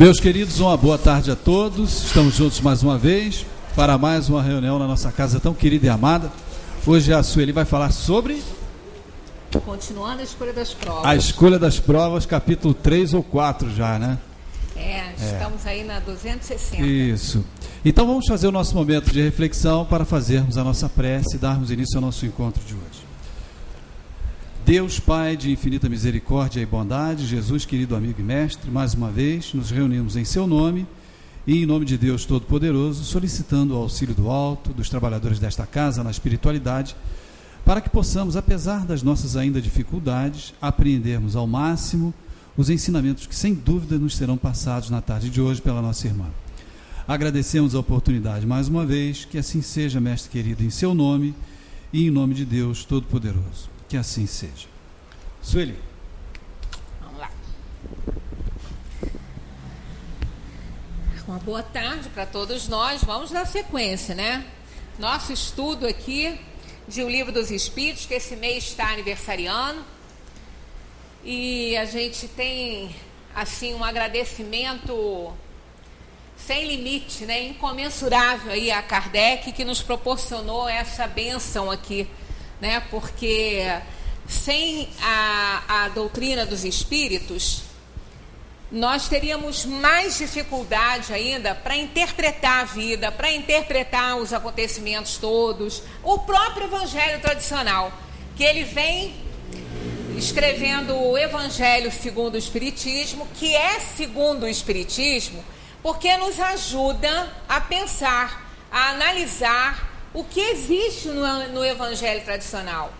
Meus queridos, uma boa tarde a todos. Estamos juntos mais uma vez para mais uma reunião na nossa casa tão querida e amada. Hoje a Sueli vai falar sobre... Continuando a escolha das provas. A escolha das provas, capítulo 3 ou 4 já, né? Estamos aí na 260. Isso. Então vamos fazer o nosso momento de reflexão para fazermos a nossa prece e darmos início ao nosso encontro de hoje. Deus, Pai de infinita misericórdia e bondade, Jesus, querido amigo e mestre, mais uma vez nos reunimos em seu nome e em nome de Deus Todo-Poderoso, solicitando o auxílio do alto, dos trabalhadores desta casa na espiritualidade, para que possamos, apesar das nossas ainda dificuldades, apreendermos ao máximo os ensinamentos que sem dúvida nos serão passados na tarde de hoje pela nossa irmã. Agradecemos a oportunidade mais uma vez, que assim seja, mestre querido, em seu nome e em nome de Deus Todo-Poderoso. Que assim seja. Sueli. Vamos lá. Uma boa tarde para todos nós. Vamos na sequência, né? Nosso estudo aqui de O Livro dos Espíritos, que esse mês está aniversariando. E a gente tem, assim, um agradecimento sem limite, né? Incomensurável aí a Kardec, que nos proporcionou essa bênção aqui, né? Porque sem a doutrina dos espíritos, nós teríamos mais dificuldade ainda para interpretar a vida, para interpretar os acontecimentos todos. O próprio Evangelho tradicional, que ele vem escrevendo o Evangelho segundo o Espiritismo, que é segundo o Espiritismo, porque nos ajuda a pensar, a analisar o que existe no Evangelho tradicional.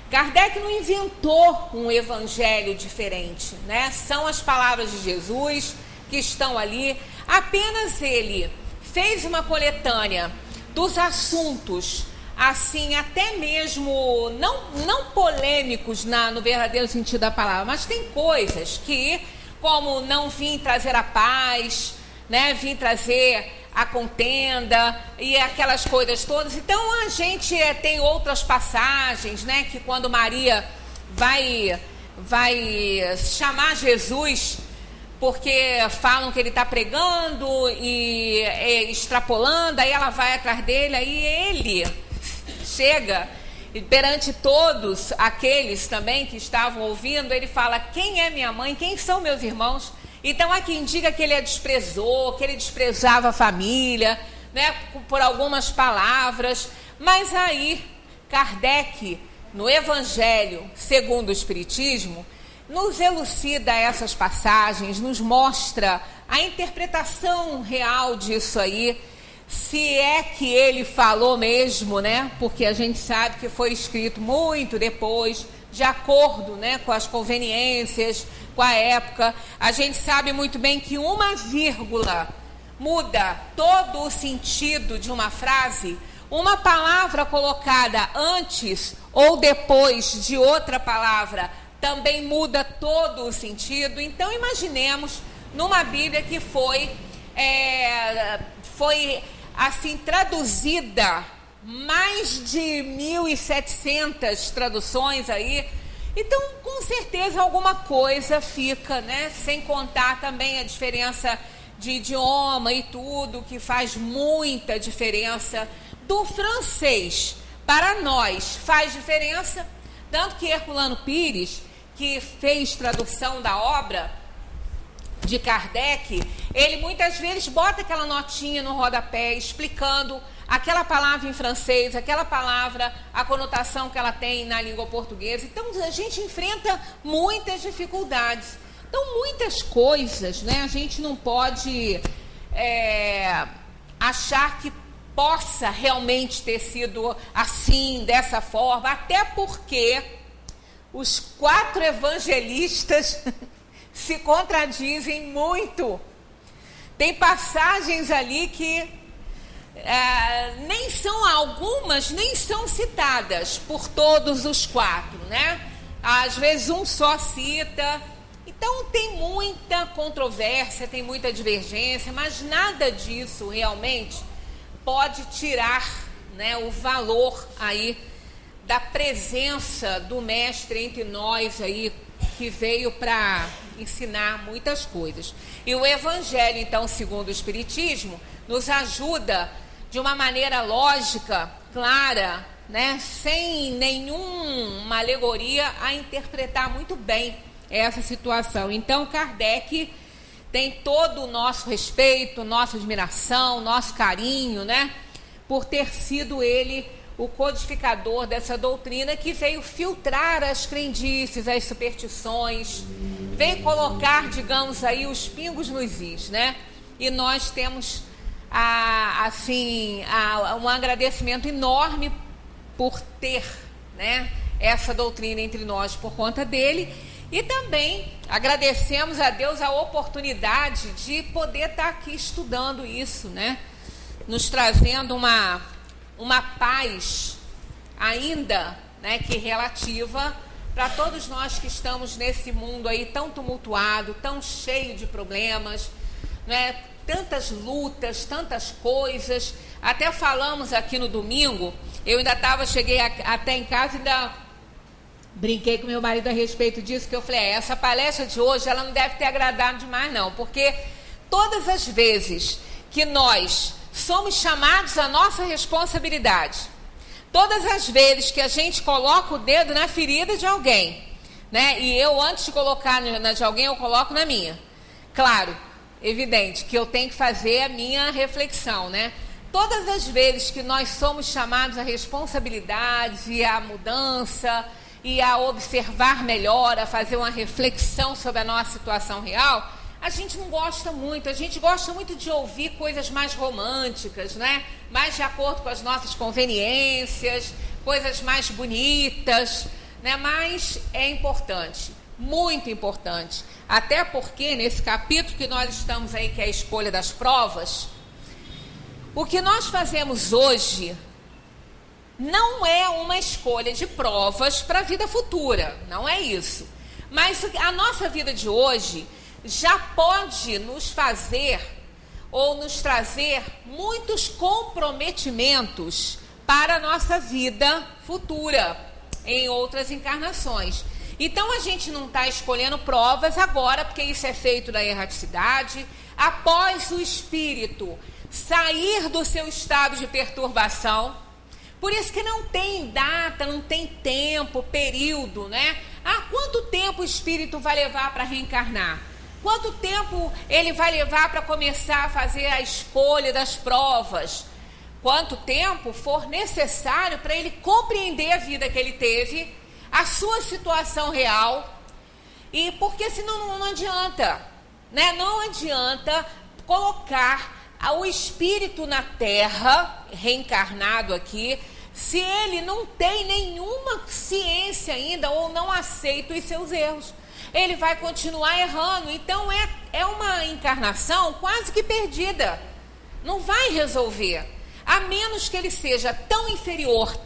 Kardec não inventou um Evangelho diferente, né? São as palavras de Jesus que estão ali. Apenas ele fez uma coletânea dos assuntos, assim, até mesmo não polêmicos no verdadeiro sentido da palavra, mas tem coisas que, como não vim trazer a paz, né? Vim trazer a contenda e aquelas coisas todas. Então a gente tem outras passagens, né, que quando Maria vai chamar Jesus, porque falam que ele está pregando e extrapolando, aí ela vai atrás dele, aí ele chega e perante todos aqueles também que estavam ouvindo, ele fala: quem é minha mãe, quem são meus irmãos? Então há quem diga que ele a desprezou, que ele desprezava a família, né, por algumas palavras. Mas aí Kardec, no Evangelho segundo o Espiritismo, nos elucida essas passagens, nos mostra a interpretação real disso aí, se é que ele falou mesmo, né? Porque a gente sabe que foi escrito muito depois, de acordo, né, com as conveniências, com a época. A gente sabe muito bem que uma vírgula muda todo o sentido de uma frase. Uma palavra colocada antes ou depois de outra palavra também muda todo o sentido. Então imaginemos numa Bíblia que foi assim traduzida, mais de 1.700 traduções aí. Então, com certeza, alguma coisa fica, né? Sem contar também a diferença de idioma e tudo, que faz muita diferença. Do francês para nós faz diferença, tanto que Herculano Pires, que fez tradução da obra de Kardec, ele muitas vezes bota aquela notinha no rodapé explicando aquela palavra em francês, aquela palavra, a conotação que ela tem na língua portuguesa. Então a gente enfrenta muitas dificuldades. Então muitas coisas, né, a gente não pode achar que possa realmente ter sido assim, dessa forma, até porque os 4 evangelistas se contradizem muito. Tem passagens ali que algumas nem são citadas por todos os 4, né? Às vezes um só cita. Então tem muita controvérsia, tem muita divergência, mas nada disso realmente pode tirar, né, o valor aí da presença do mestre entre nós aí, que veio para ensinar muitas coisas. E o Evangelho, então, segundo o Espiritismo, nos ajuda de uma maneira lógica, clara, né, sem nenhuma alegoria, a interpretar muito bem essa situação. Então, Kardec tem todo o nosso respeito, nossa admiração, nosso carinho, né, por ter sido ele o codificador dessa doutrina que veio filtrar as crendices, as superstições, veio colocar, digamos aí, os pingos nos is, né? E nós temos, um agradecimento enorme por ter, né, essa doutrina entre nós por conta dele. E também agradecemos a Deus a oportunidade de poder estar aqui estudando isso, né? Nos trazendo uma paz ainda, né, que relativa para todos nós que estamos nesse mundo aí tão tumultuado, tão cheio de problemas, né? Tantas lutas, tantas coisas. Até falamos aqui no domingo, eu ainda cheguei até em casa e ainda brinquei com meu marido a respeito disso, que eu falei, essa palestra de hoje, ela não deve ter agradado demais não, porque todas as vezes que nós somos chamados à nossa responsabilidade, todas as vezes que a gente coloca o dedo na ferida de alguém, né, e eu antes de colocar na de alguém, eu coloco na minha, claro, evidente que eu tenho que fazer a minha reflexão, né? Todas as vezes que nós somos chamados à responsabilidade e à mudança e a observar melhor, a fazer uma reflexão sobre a nossa situação real, a gente não gosta muito, a gente gosta muito de ouvir coisas mais românticas, né? Mais de acordo com as nossas conveniências, coisas mais bonitas, né? Mas é importante, muito importante, até porque nesse capítulo que nós estamos aí, que é a escolha das provas, o que nós fazemos hoje não é uma escolha de provas para a vida futura, não é isso. Mas a nossa vida de hoje já pode nos fazer ou nos trazer muitos comprometimentos para a nossa vida futura, em outras encarnações. Então, a gente não está escolhendo provas agora, porque isso é feito da erraticidade, após o espírito sair do seu estado de perturbação. Por isso que não tem data, não tem tempo, período, né? Quanto tempo o espírito vai levar para reencarnar? Quanto tempo ele vai levar para começar a fazer a escolha das provas? Quanto tempo for necessário para ele compreender a vida que ele teve, a sua situação real, e porque senão não adianta, né? Não adianta colocar o espírito na terra, reencarnado aqui, se ele não tem nenhuma ciência ainda ou não aceita os seus erros. Ele vai continuar errando. Então é uma encarnação quase que perdida. Não vai resolver. A menos que ele seja tão inferior,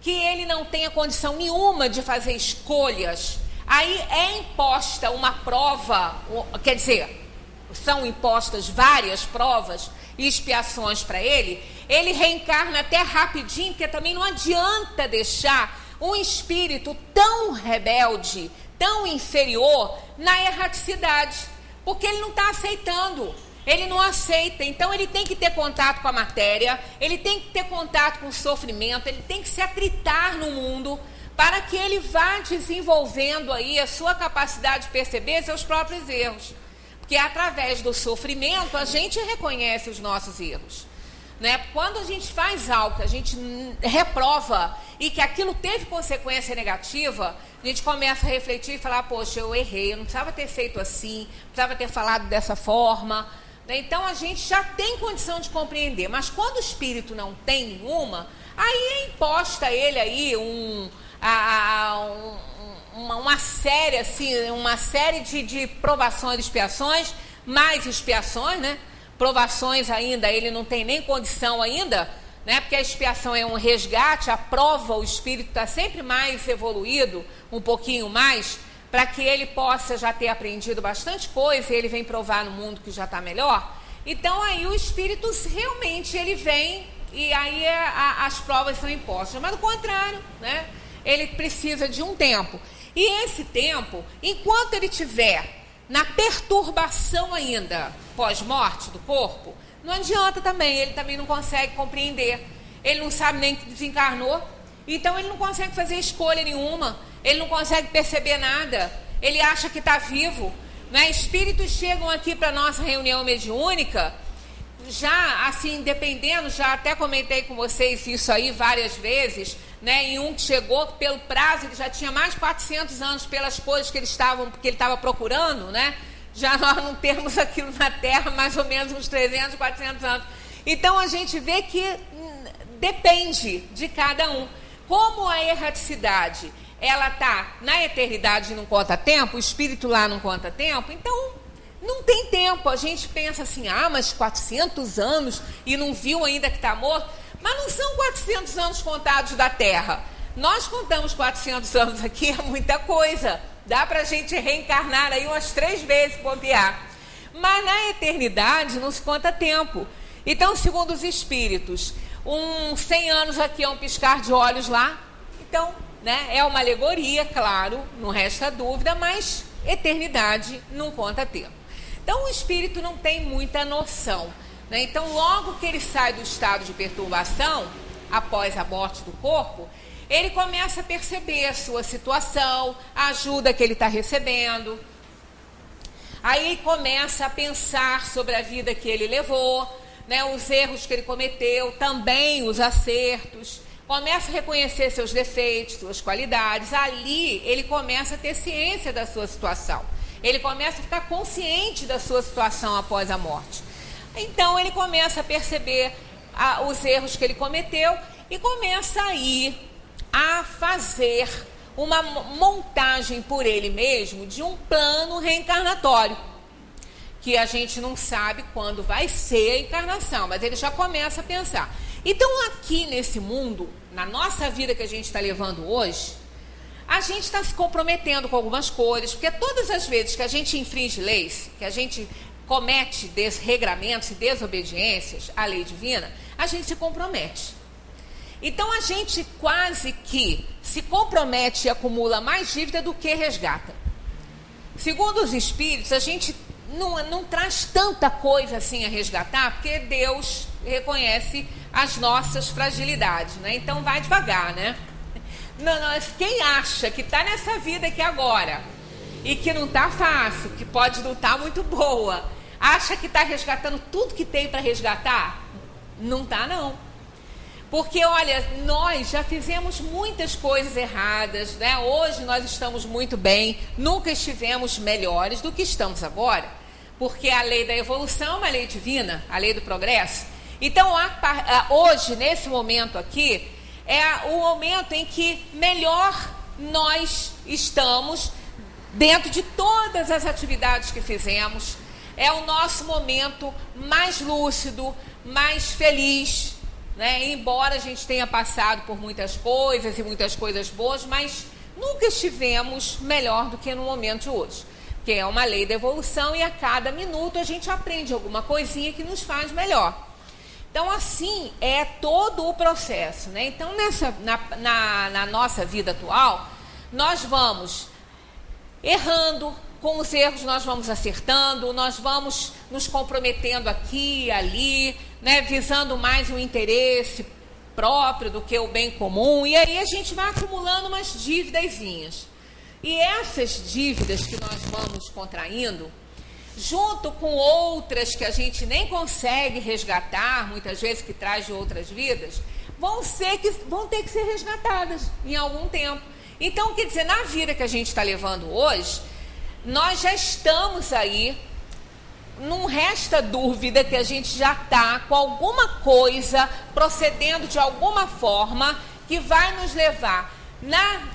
que ele não tenha condição nenhuma de fazer escolhas. Aí é imposta uma prova, quer dizer, são impostas várias provas e expiações para ele. Ele reencarna até rapidinho, porque também não adianta deixar um espírito tão rebelde, tão inferior na erraticidade, porque ele não está aceitando, ele não aceita. Então ele tem que ter contato com a matéria, ele tem que ter contato com o sofrimento, ele tem que se atritar no mundo, para que ele vá desenvolvendo aí a sua capacidade de perceber seus próprios erros, porque através do sofrimento a gente reconhece os nossos erros, né? Quando a gente faz algo que a gente reprova e que aquilo teve consequência negativa, a gente começa a refletir e falar, poxa, eu errei, eu não precisava ter feito assim, precisava ter falado dessa forma, né? Então a gente já tem condição de compreender, mas quando o espírito não tem nenhuma, aí é imposta a ele aí uma série assim, uma série de provações e expiações, mais expiações, né? Provações ainda, ele não tem nem condição ainda, né? Porque a expiação é um resgate, a prova, o espírito está sempre mais evoluído, um pouquinho mais, para que ele possa já ter aprendido bastante coisa, e ele vem provar no mundo que já está melhor. Então aí o espírito realmente ele vem e aí as provas são impostas, mas do contrário, né? Ele precisa de um tempo. E esse tempo, enquanto ele estiver na perturbação ainda pós-morte do corpo, não adianta também, ele também não consegue compreender. Ele não sabe nem que desencarnou, então ele não consegue fazer escolha nenhuma, ele não consegue perceber nada, ele acha que está vivo. Né? Espíritos chegam aqui para a nossa reunião mediúnica, já assim, dependendo, já até comentei com vocês isso aí várias vezes, né? Em um que chegou pelo prazo, ele já tinha mais de 400 anos pelas coisas que ele estava procurando, né? Já nós não temos aquilo na Terra mais ou menos uns 300, 400 anos. Então a gente vê que depende de cada um. Como a erraticidade, ela está na eternidade e não conta tempo, o espírito lá não conta tempo, então não tem tempo. A gente pensa assim, mas 400 anos e não viu ainda que está morto. Mas não são 400 anos contados da Terra. Nós contamos 400 anos aqui, é muita coisa. Dá para a gente reencarnar aí umas 3 vezes, bobear. Mas na eternidade não se conta tempo. Então, segundo os espíritos, 100 anos aqui é um piscar de olhos lá. Então, né, é uma alegoria, claro, não resta dúvida, mas eternidade não conta tempo. Então, o espírito não tem muita noção. Né? Então, logo que ele sai do estado de perturbação, após a morte do corpo, ele começa a perceber a sua situação, a ajuda que ele está recebendo. Aí começa a pensar sobre a vida que ele levou, né? Os erros que ele cometeu, também os acertos. Começa a reconhecer seus defeitos, suas qualidades. Ali ele começa a ter ciência da sua situação. Ele começa a ficar consciente da sua situação após a morte. Então ele começa a perceber os erros que ele cometeu e começa a ir a fazer uma montagem por ele mesmo de um plano reencarnatório, que a gente não sabe quando vai ser a encarnação, mas ele já começa a pensar. Então aqui nesse mundo, na nossa vida que a gente está levando hoje, a gente está se comprometendo com algumas coisas, porque todas as vezes que a gente infringe leis, que a gente comete desregramentos e desobediências à lei divina, a gente se compromete. Então a gente quase que se compromete e acumula mais dívida do que resgata. Segundo os espíritos, a gente não traz tanta coisa assim a resgatar, porque Deus reconhece as nossas fragilidades, né? Então vai devagar, né? Quem acha que está nessa vida aqui agora e que não está fácil, que pode não estar muito boa, acha que está resgatando tudo que tem para resgatar? Não está, não. Porque, olha, nós já fizemos muitas coisas erradas, né? Hoje nós estamos muito bem, nunca estivemos melhores do que estamos agora, porque a lei da evolução é uma lei divina, a lei do progresso. Então, hoje, nesse momento aqui, é o momento em que melhor nós estamos dentro de todas as atividades que fizemos. É o nosso momento mais lúcido, mais feliz, né? Embora a gente tenha passado por muitas coisas e muitas coisas boas, mas nunca estivemos melhor do que no momento de hoje, que é uma lei da evolução e a cada minuto a gente aprende alguma coisinha que nos faz melhor. Então, assim é todo o processo, né? Então, na nossa vida atual, nós vamos errando, com os erros nós vamos acertando, nós vamos nos comprometendo aqui e ali, né? Visando mais o interesse próprio do que o bem comum, e aí a gente vai acumulando umas dívidazinhas. E essas dívidas que nós vamos contraindo, junto com outras que a gente nem consegue resgatar, muitas vezes que traz de outras vidas, vão ter que ser resgatadas em algum tempo. Então, quer dizer, na vida que a gente está levando hoje, nós já estamos aí, não resta dúvida que a gente já está com alguma coisa procedendo de alguma forma que vai nos levar,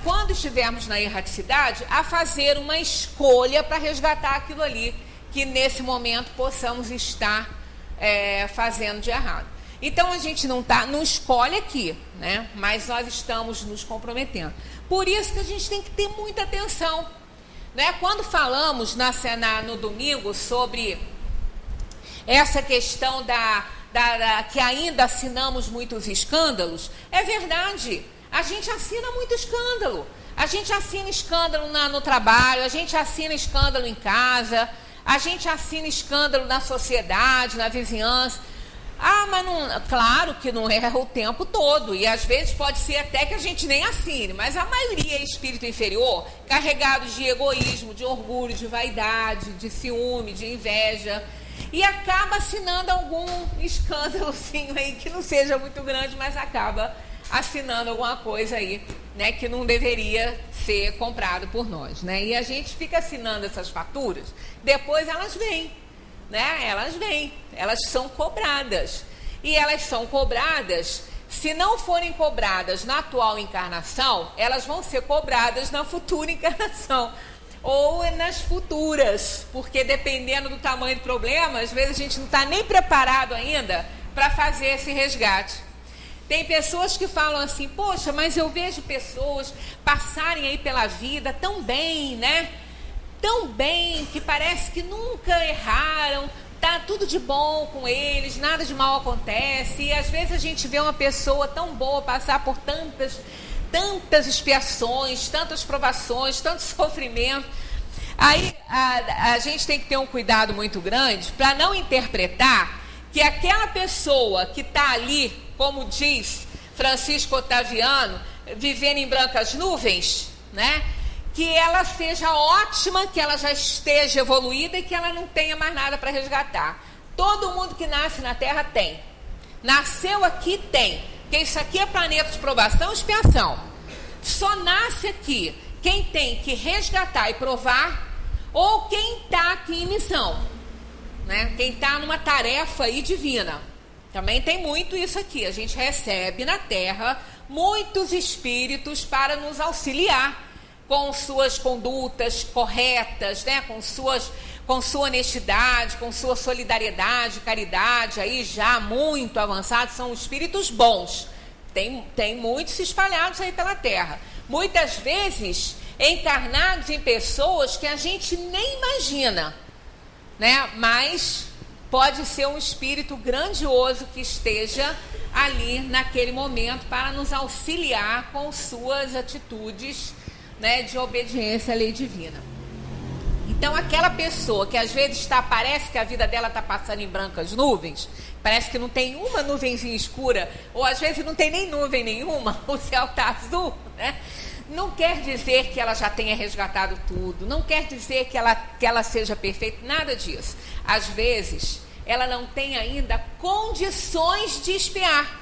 quando estivermos na erraticidade, a fazer uma escolha para resgatar aquilo ali que nesse momento possamos estar fazendo de errado. Então a gente não escolhe aqui, né? Mas nós estamos nos comprometendo. Por isso que a gente tem que ter muita atenção, né? Quando falamos no domingo sobre essa questão que ainda assinamos muitos escândalos, é verdade, a gente assina muito escândalo. A gente assina escândalo no trabalho, a gente assina escândalo em casa, a gente assina escândalo na sociedade, na vizinhança. Ah, mas não, claro que não é o tempo todo, e às vezes pode ser até que a gente nem assine, mas a maioria é espírito inferior, carregados de egoísmo, de orgulho, de vaidade, de ciúme, de inveja, e acaba assinando algum escândalozinho aí que não seja muito grande, mas acaba assinando alguma coisa aí, né, que não deveria ser comprado por nós, né? E a gente fica assinando essas faturas, depois elas vêm, né? Elas são cobradas. E elas são cobradas, se não forem cobradas na atual encarnação, elas vão ser cobradas na futura encarnação. Ou nas futuras, porque dependendo do tamanho do problema, às vezes a gente não está nem preparado ainda para fazer esse resgate. Tem pessoas que falam assim, poxa, mas eu vejo pessoas passarem aí pela vida tão bem, né? Tão bem, que parece que nunca erraram, tá tudo de bom com eles, nada de mal acontece. E às vezes a gente vê uma pessoa tão boa passar por tantas expiações, tantas provações, tanto sofrimento. Aí a gente tem que ter um cuidado muito grande para não interpretar que aquela pessoa que está ali, como diz Francisco Otaviano, vivendo em brancas nuvens, né? Que ela seja ótima, que ela já esteja evoluída e que ela não tenha mais nada para resgatar. Todo mundo que nasce na Terra tem. Nasceu aqui tem. Porque isso aqui é planeta de provação e expiação. Só nasce aqui quem tem que resgatar e provar, ou quem está aqui em missão, né? Quem está numa tarefa aí divina. Também tem muito isso aqui. A gente recebe na Terra muitos espíritos para nos auxiliar com suas condutas corretas, né? com sua honestidade, com sua solidariedade, caridade, aí já muito avançados, são espíritos bons. Tem muitos espalhados aí pela Terra. Muitas vezes encarnados em pessoas que a gente nem imagina, né? Mas pode ser um espírito grandioso que esteja ali naquele momento para nos auxiliar com suas atitudes, né, de obediência à lei divina. Então aquela pessoa que às vezes parece que a vida dela está passando em brancas nuvens, parece que não tem uma nuvenzinha escura, ou às vezes não tem nem nuvem nenhuma, o céu está azul, né? Não quer dizer que ela já tenha resgatado tudo, não quer dizer que ela seja perfeita, nada disso. Às vezes ela não tem ainda condições de espiar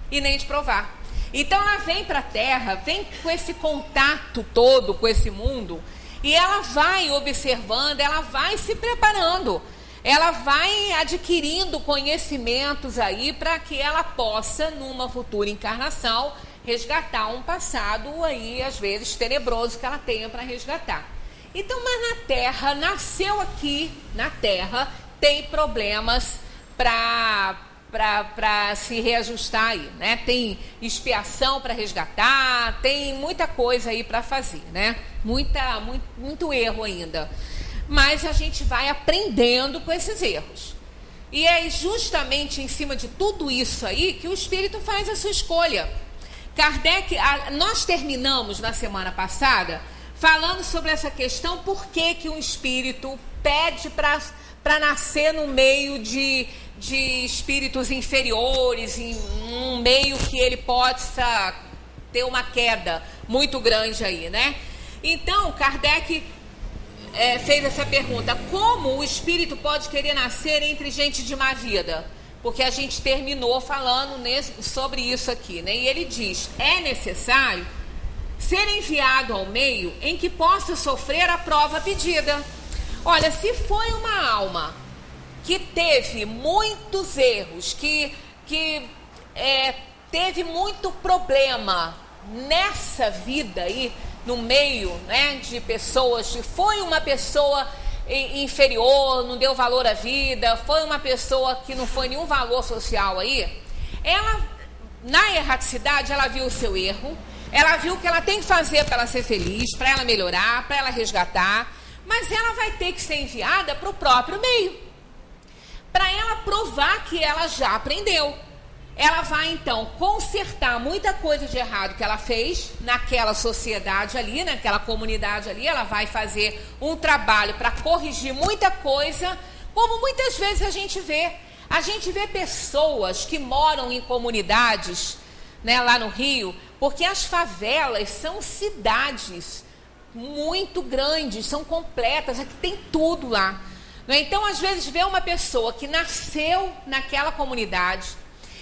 e nem de provar. Então ela vem para a Terra, vem com esse contato todo com esse mundo, e ela vai observando, ela vai se preparando, ela vai adquirindo conhecimentos aí para que ela possa, numa futura encarnação, resgatar um passado aí, às vezes, tenebroso que ela tenha para resgatar. Então, mas na Terra, nasceu aqui, na Terra, tem problemas para se reajustar aí, né? Tem expiação para resgatar, tem muita coisa aí para fazer, né? Muito erro ainda. Mas a gente vai aprendendo com esses erros. E é justamente em cima de tudo isso aí que o Espírito faz a sua escolha. Kardec, nós terminamos na semana passada falando sobre essa questão, por que um espírito pede para nascer no meio de espíritos inferiores, em um meio que ele possa ter uma queda muito grande aí, né? Então, Kardec fez essa pergunta: como o espírito pode querer nascer entre gente de má vida? Porque a gente terminou falando sobre isso aqui, né? E ele diz: é necessário ser enviado ao meio em que possa sofrer a prova pedida. Olha, se foi uma alma que teve muitos erros, que teve muito problema nessa vida aí, no meio, né, de pessoas, que foi uma pessoa inferior, não deu valor à vida, foi uma pessoa que não foi nenhum valor social aí, ela, na erraticidade, ela viu o seu erro, ela viu o que ela tem que fazer para ela ser feliz, para ela melhorar, para ela resgatar, mas ela vai ter que ser enviada para o próprio meio, para ela provar que ela já aprendeu. ela vai então consertar muita coisa de errado que ela fez naquela sociedade ali, naquela comunidade ali. Ela vai fazer um trabalho para corrigir muita coisa, como muitas vezes a gente vê. A gente vê pessoas que moram em comunidades, né, lá no Rio, porque as favelas são cidades muito grandes, são completas, aqui tem tudo lá. Então, às vezes, vê uma pessoa que nasceu naquela comunidade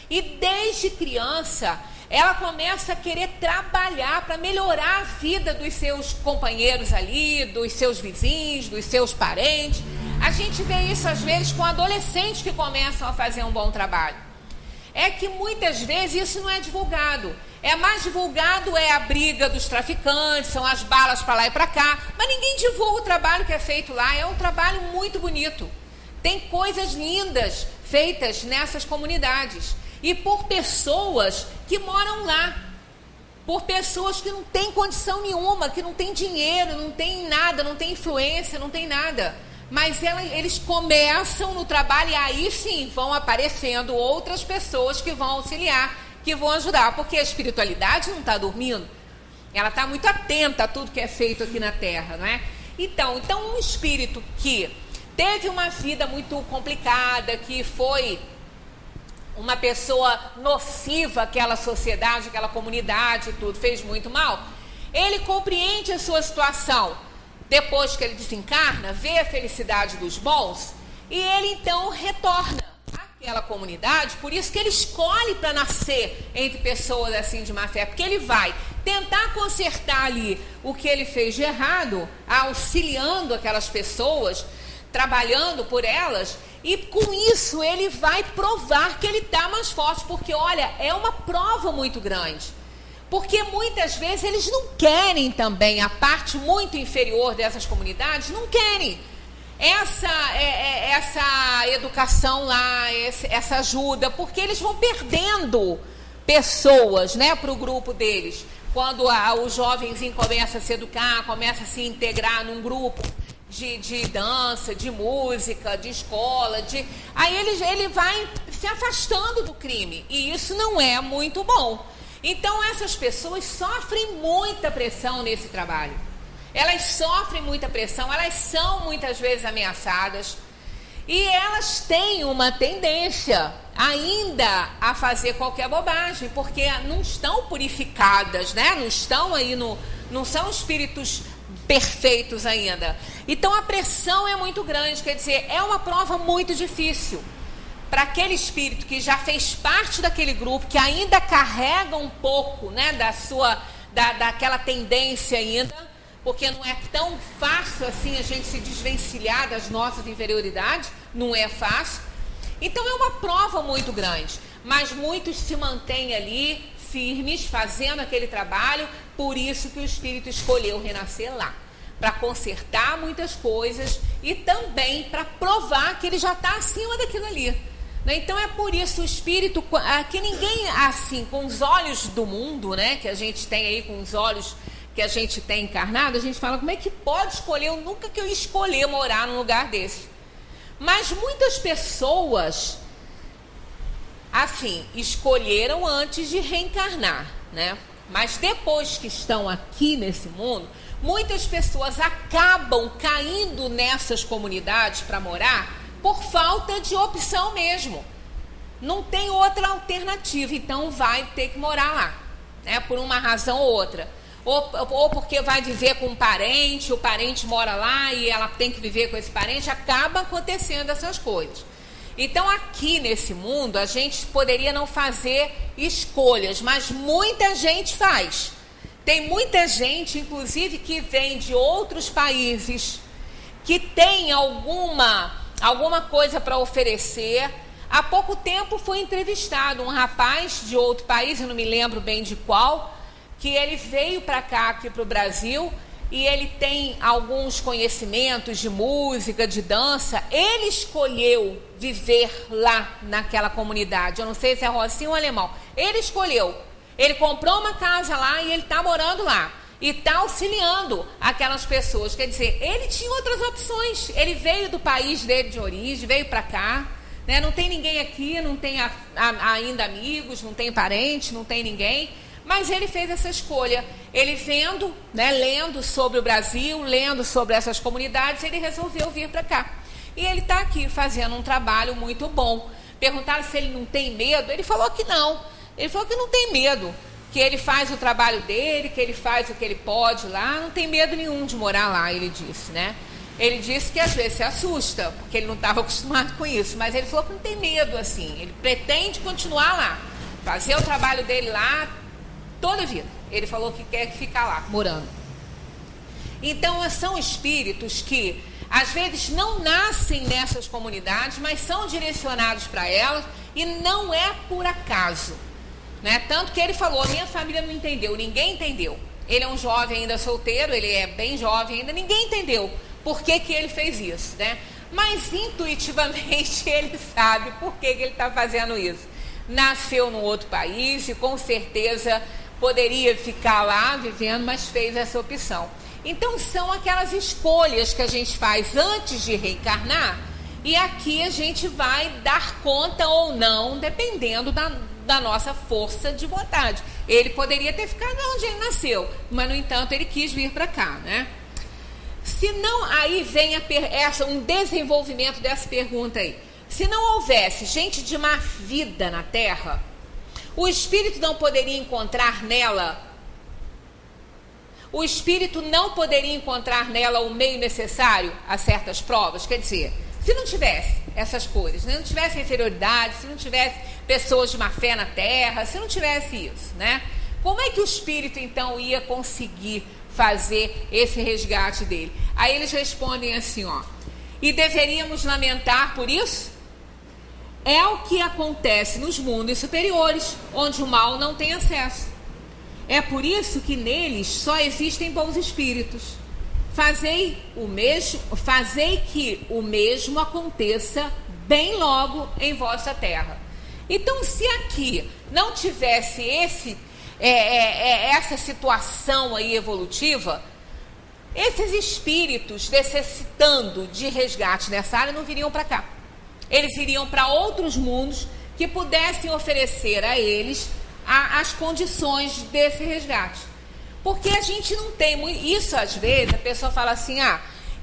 e desde criança ela começa a querer trabalhar para melhorar a vida dos seus companheiros ali, dos seus vizinhos, dos seus parentes. A gente vê isso às vezes com adolescentes que começam a fazer um bom trabalho. É que muitas vezes isso não é divulgado. É mais divulgado é a briga dos traficantes, são as balas para lá e para cá, mas ninguém divulga o trabalho que é feito lá. É um trabalho muito bonito. Tem coisas lindas feitas nessas comunidades e por pessoas que moram lá, por pessoas que não têm condição nenhuma, que não têm dinheiro, não têm nada, não têm influência, não têm nada. Mas eles começam no trabalho e aí sim vão aparecendo outras pessoas que vão auxiliar, que vão ajudar, porque a espiritualidade não está dormindo, ela está muito atenta a tudo que é feito aqui na Terra, não é? Então um espírito que teve uma vida muito complicada, que foi uma pessoa nociva àquela sociedade, àquela comunidade, tudo, fez muito mal, ele compreende a sua situação. Depois que ele desencarna, vê a felicidade dos bons e ele então retorna àquela comunidade. Por isso que ele escolhe para nascer entre pessoas assim de má fé, porque ele vai tentar consertar ali o que ele fez de errado, auxiliando aquelas pessoas, trabalhando por elas, e com isso ele vai provar que ele está mais forte, porque olha, é uma prova muito grande. Porque muitas vezes eles não querem também, a parte muito inferior dessas comunidades, não querem essa educação lá, essa ajuda, porque eles vão perdendo pessoas, né, para o grupo deles. Quando o jovenzinho começa a se educar, começa a se integrar num grupo de dança, de música, de escola, aí ele vai se afastando do crime, e isso não é muito bom. Então essas pessoas sofrem muita pressão nesse trabalho. Elas sofrem muita pressão, elas são muitas vezes ameaçadas e elas têm uma tendência ainda a fazer qualquer bobagem, porque não estão purificadas, né? Não estão aí, não são espíritos perfeitos ainda. Então a pressão é muito grande, quer dizer, é uma prova muito difícil. Para aquele espírito que já fez parte daquele grupo, que ainda carrega um pouco, né, daquela tendência ainda, porque não é tão fácil assim a gente se desvencilhar das nossas inferioridades, não é fácil. Então é uma prova muito grande, mas muitos se mantêm ali firmes, fazendo aquele trabalho, por isso que o espírito escolheu renascer lá, para consertar muitas coisas e também para provar que ele já está acima daquilo ali. Então é por isso o espírito, que ninguém assim, com os olhos do mundo, né, que a gente tem aí, com os olhos que a gente tem encarnado, a gente fala, como é que pode escolher? Eu nunca que eu escolher morar num lugar desse. Mas muitas pessoas, assim, escolheram antes de reencarnar, né? Mas depois que estão aqui nesse mundo, muitas pessoas acabam caindo nessas comunidades para morar por falta de opção mesmo. Não tem outra alternativa, então vai ter que morar lá, né, por uma razão ou outra. Ou porque vai viver com um parente, o parente mora lá e ela tem que viver com esse parente, acaba acontecendo essas coisas. Então aqui nesse mundo a gente poderia não fazer escolhas, mas muita gente faz. Tem muita gente, inclusive, que vem de outros países, que tem alguma coisa para oferecer. Há pouco tempo foi entrevistado um rapaz de outro país, eu não me lembro bem de qual, que ele veio para cá, aqui para o Brasil, e ele tem alguns conhecimentos de música, de dança. Ele escolheu viver lá naquela comunidade. Eu não sei se é Rocinha ou Alemão. Ele escolheu. Ele comprou uma casa lá e ele está morando lá. E está auxiliando aquelas pessoas. Quer dizer, ele tinha outras opções. Ele veio do país dele de origem, veio para cá, né? Não tem ninguém aqui, não tem ainda amigos, não tem parente, não tem ninguém. Mas ele fez essa escolha. Ele vendo, né, lendo sobre o Brasil, lendo sobre essas comunidades, ele resolveu vir para cá. E ele está aqui fazendo um trabalho muito bom. Perguntaram se ele não tem medo. Ele falou que não. Ele falou que não tem medo. Que ele faz o trabalho dele, que ele faz o que ele pode lá. Não tem medo nenhum de morar lá, ele disse, né? Ele disse que às vezes se assusta, porque ele não estava acostumado com isso. Mas ele falou que não tem medo, assim. Ele pretende continuar lá. Fazer o trabalho dele lá toda a vida. Ele falou que quer ficar lá, morando. Então, são espíritos que, às vezes, não nascem nessas comunidades, mas são direcionados para elas, e não é por acaso, né? Tanto que ele falou, minha família não entendeu, ninguém entendeu. Ele é um jovem ainda solteiro, ele é bem jovem ainda, ninguém entendeu por que ele fez isso, né? Mas, intuitivamente, ele sabe por que ele está fazendo isso. Nasceu num outro país e, com certeza, poderia ficar lá vivendo, mas fez essa opção. Então, são aquelas escolhas que a gente faz antes de reencarnar, e aqui a gente vai dar conta ou não, dependendo da nossa força de vontade. Ele poderia ter ficado onde ele nasceu, mas, no entanto, ele quis vir para cá, né? Se não, aí vem um desenvolvimento dessa pergunta aí. Se não houvesse gente de má vida na Terra, o espírito não poderia encontrar nela o meio necessário a certas provas? Quer dizer, se não tivesse essas coisas, né? Não tivesse inferioridade, se não tivesse pessoas de má fé na Terra, se não tivesse isso, né? Como é que o espírito, então, ia conseguir fazer esse resgate dele? Aí eles respondem assim, ó: e deveríamos lamentar por isso? É o que acontece nos mundos superiores, onde o mal não tem acesso. É por isso que neles só existem bons espíritos. Fazei que o mesmo aconteça bem logo em vossa terra. Então, se aqui não tivesse essa situação aí evolutiva, esses espíritos necessitando de resgate nessa área não viriam para cá. Eles iriam para outros mundos que pudessem oferecer a eles as condições desse resgate. Porque a gente não tem isso. Às vezes a pessoa fala assim,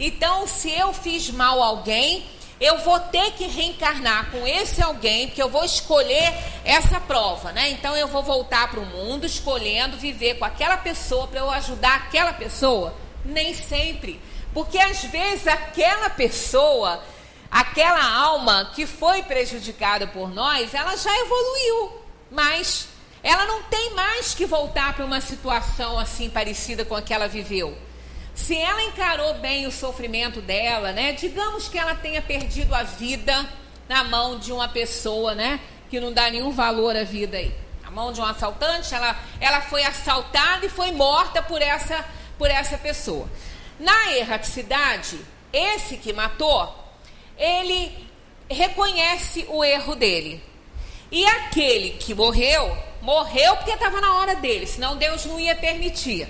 então se eu fiz mal a alguém, eu vou ter que reencarnar com esse alguém, porque eu vou escolher essa prova, né? Então eu vou voltar para o mundo escolhendo viver com aquela pessoa para eu ajudar aquela pessoa. Nem sempre. Porque às vezes aquela pessoa, aquela alma que foi prejudicada por nós, ela já evoluiu, mas ela não tem mais que voltar para uma situação assim parecida com a que ela viveu. Se ela encarou bem o sofrimento dela, né? Digamos que ela tenha perdido a vida na mão de uma pessoa, né? Que não dá nenhum valor à vida aí. Na mão de um assaltante, ela foi assaltada e foi morta por essa pessoa. Na erraticidade, esse que matou, ele reconhece o erro dele. E aquele que morreu porque estava na hora dele, senão Deus não ia permitir.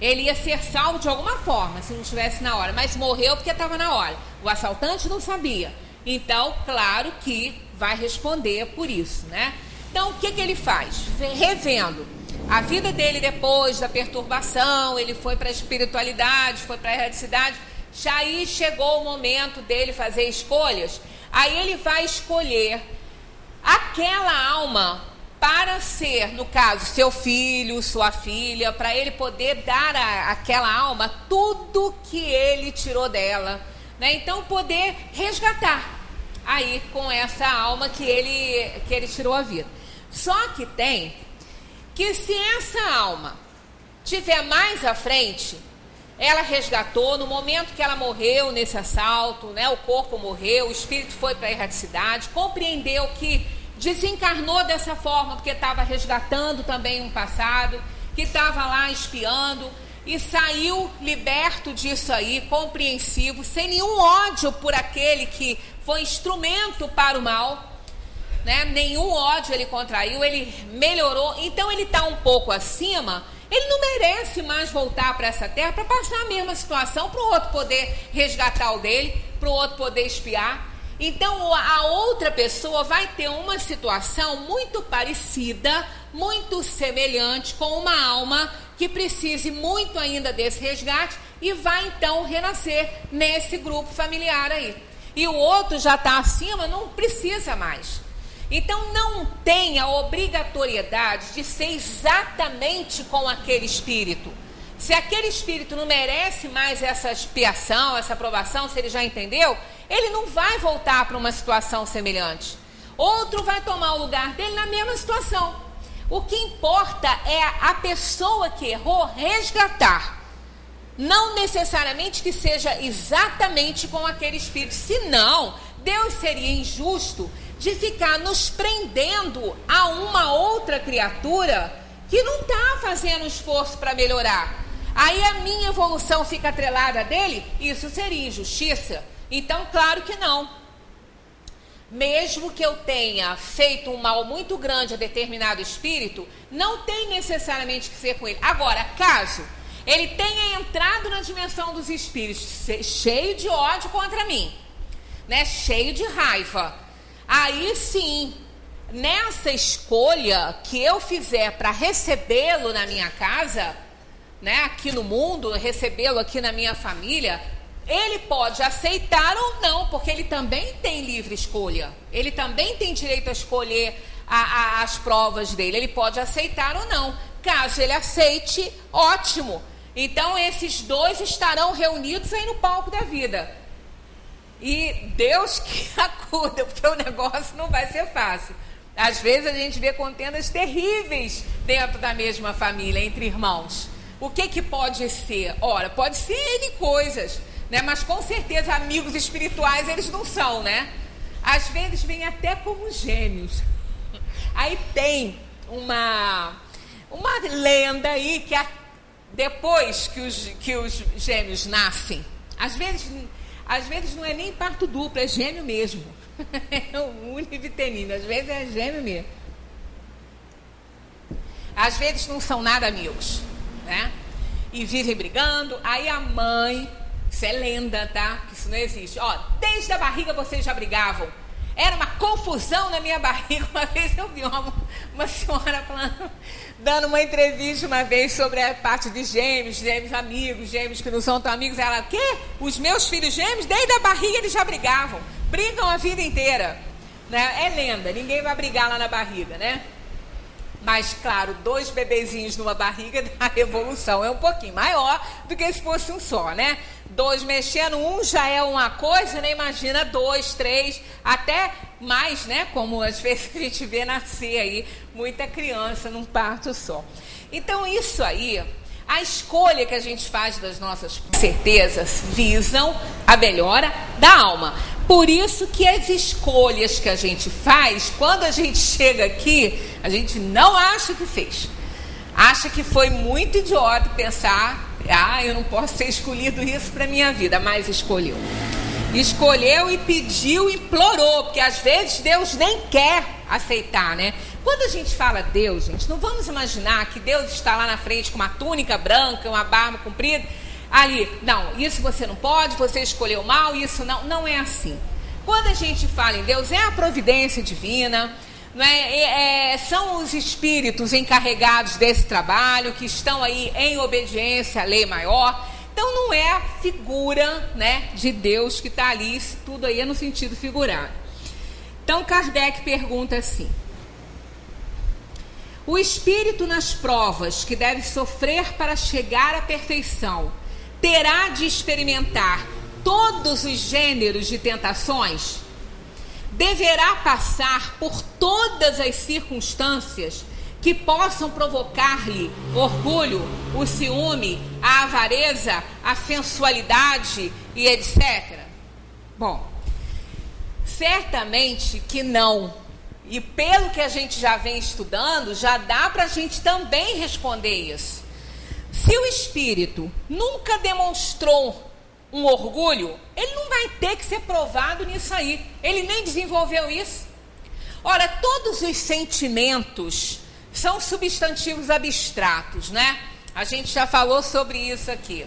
Ele ia ser salvo de alguma forma, se não estivesse na hora, mas morreu porque estava na hora. O assaltante não sabia. Então, claro que vai responder por isso, né? Então, o que ele faz? Revendo a vida dele depois da perturbação, ele foi para a espiritualidade, foi para a erraticidade. Já aí chegou o momento dele fazer escolhas. Aí ele vai escolher aquela alma para ser, no caso, seu filho, sua filha, para ele poder dar àquela alma tudo que ele tirou dela, né? Então, poder resgatar aí com essa alma que ele tirou a vida. Só que tem que, se essa alma tiver mais à frente, ela resgatou no momento que ela morreu nesse assalto, né? O corpo morreu, o espírito foi para a erraticidade, compreendeu que desencarnou dessa forma porque estava resgatando também um passado, que estava lá espiando, e saiu liberto disso aí, compreensivo, sem nenhum ódio por aquele que foi instrumento para o mal, né? Nenhum ódio ele contraiu, ele melhorou. Então ele está um pouco acima, ele não merece mais voltar para essa terra para passar a mesma situação, para o outro poder resgatar o dele, para o outro poder espiar. Então, a outra pessoa vai ter uma situação muito parecida, muito semelhante com uma alma que precise muito ainda desse resgate e vai, então, renascer nesse grupo familiar aí. E o outro já está acima, não precisa mais. Então, não tem a obrigatoriedade de ser exatamente com aquele espírito. Se aquele espírito não merece mais essa expiação, essa aprovação, se ele já entendeu, ele não vai voltar para uma situação semelhante. Outro vai tomar o lugar dele na mesma situação. O que importa é a pessoa que errou resgatar. Não necessariamente que seja exatamente com aquele espírito. Senão, Deus seria injusto de ficar nos prendendo a uma outra criatura que não está fazendo esforço para melhorar. Aí a minha evolução fica atrelada dele, isso seria injustiça? Então, claro que não. Mesmo que eu tenha feito um mal muito grande a determinado espírito, não tem necessariamente que ser com ele. Agora, caso ele tenha entrado na dimensão dos espíritos cheio de ódio contra mim, né, cheio de raiva, aí sim, nessa escolha que eu fizer para recebê-lo na minha casa, né, aqui no mundo, recebê-lo aqui na minha família, ele pode aceitar ou não, porque ele também tem livre escolha. Ele também tem direito a escolher as provas dele. Ele pode aceitar ou não. Caso ele aceite, ótimo. Então, esses dois estarão reunidos aí no palco da vida. E Deus que acuda, porque o negócio não vai ser fácil. Às vezes a gente vê contendas terríveis dentro da mesma família, entre irmãos. O que pode ser? Ora, pode ser N coisas, né? Mas com certeza amigos espirituais eles não são, né? Às vezes vêm até como gêmeos. Aí tem uma lenda aí que depois que os gêmeos nascem, às vezes não é nem parto duplo, é gêmeo mesmo. É univitelino, às vezes é gêmeo mesmo. Às vezes não são nada amigos, né? E vivem brigando. Aí a mãe, isso é lenda, tá? Que isso não existe. Ó, desde a barriga vocês já brigavam. Era uma confusão na minha barriga. Uma vez eu vi uma senhora falando, dando uma entrevista uma vez sobre a parte de gêmeos amigos, gêmeos que não são tão amigos. Ela, o quê? Os meus filhos gêmeos, desde a barriga eles já brigavam. Brigam a vida inteira, né? É lenda, ninguém vai brigar lá na barriga, né? Mas, claro, 2 bebezinhos numa barriga da revolução é um pouquinho maior do que se fosse um só, né? 2 mexendo, um já é uma coisa, né? Imagina 2, 3, até mais, né? Como às vezes a gente vê nascer aí muita criança num parto só. Então, isso aí, a escolha que a gente faz das nossas certezas visam a melhora da alma. Por isso que as escolhas que a gente faz, quando a gente chega aqui, a gente não acha que fez. Acha que foi muito idiota pensar, eu não posso ter escolhido isso para minha vida, mas escolheu. Escolheu e pediu, implorou, porque às vezes Deus nem quer aceitar, né? Quando a gente fala Deus, gente, não vamos imaginar que Deus está lá na frente com uma túnica branca, uma barba comprida, ali, não, isso você não pode, você escolheu mal, isso não é assim. Quando a gente fala em Deus, é a providência divina, não é? São os espíritos encarregados desse trabalho, que estão aí em obediência à lei maior. Então não é a figura, né, de Deus que está ali, isso tudo aí é no sentido figurado. Então Kardec pergunta assim: o espírito nas provas que deve sofrer para chegar à perfeição terá de experimentar todos os gêneros de tentações? Deverá passar por todas as circunstâncias que possam provocar-lhe orgulho, o ciúme, a avareza, a sensualidade e etc? Bom, certamente que não. E pelo que a gente já vem estudando, já dá para a gente também responder isso. Se o espírito nunca demonstrou um orgulho, ele não vai ter que ser provado nisso aí. Ele nem desenvolveu isso. Ora, todos os sentimentos são substantivos abstratos, né? A gente já falou sobre isso aqui.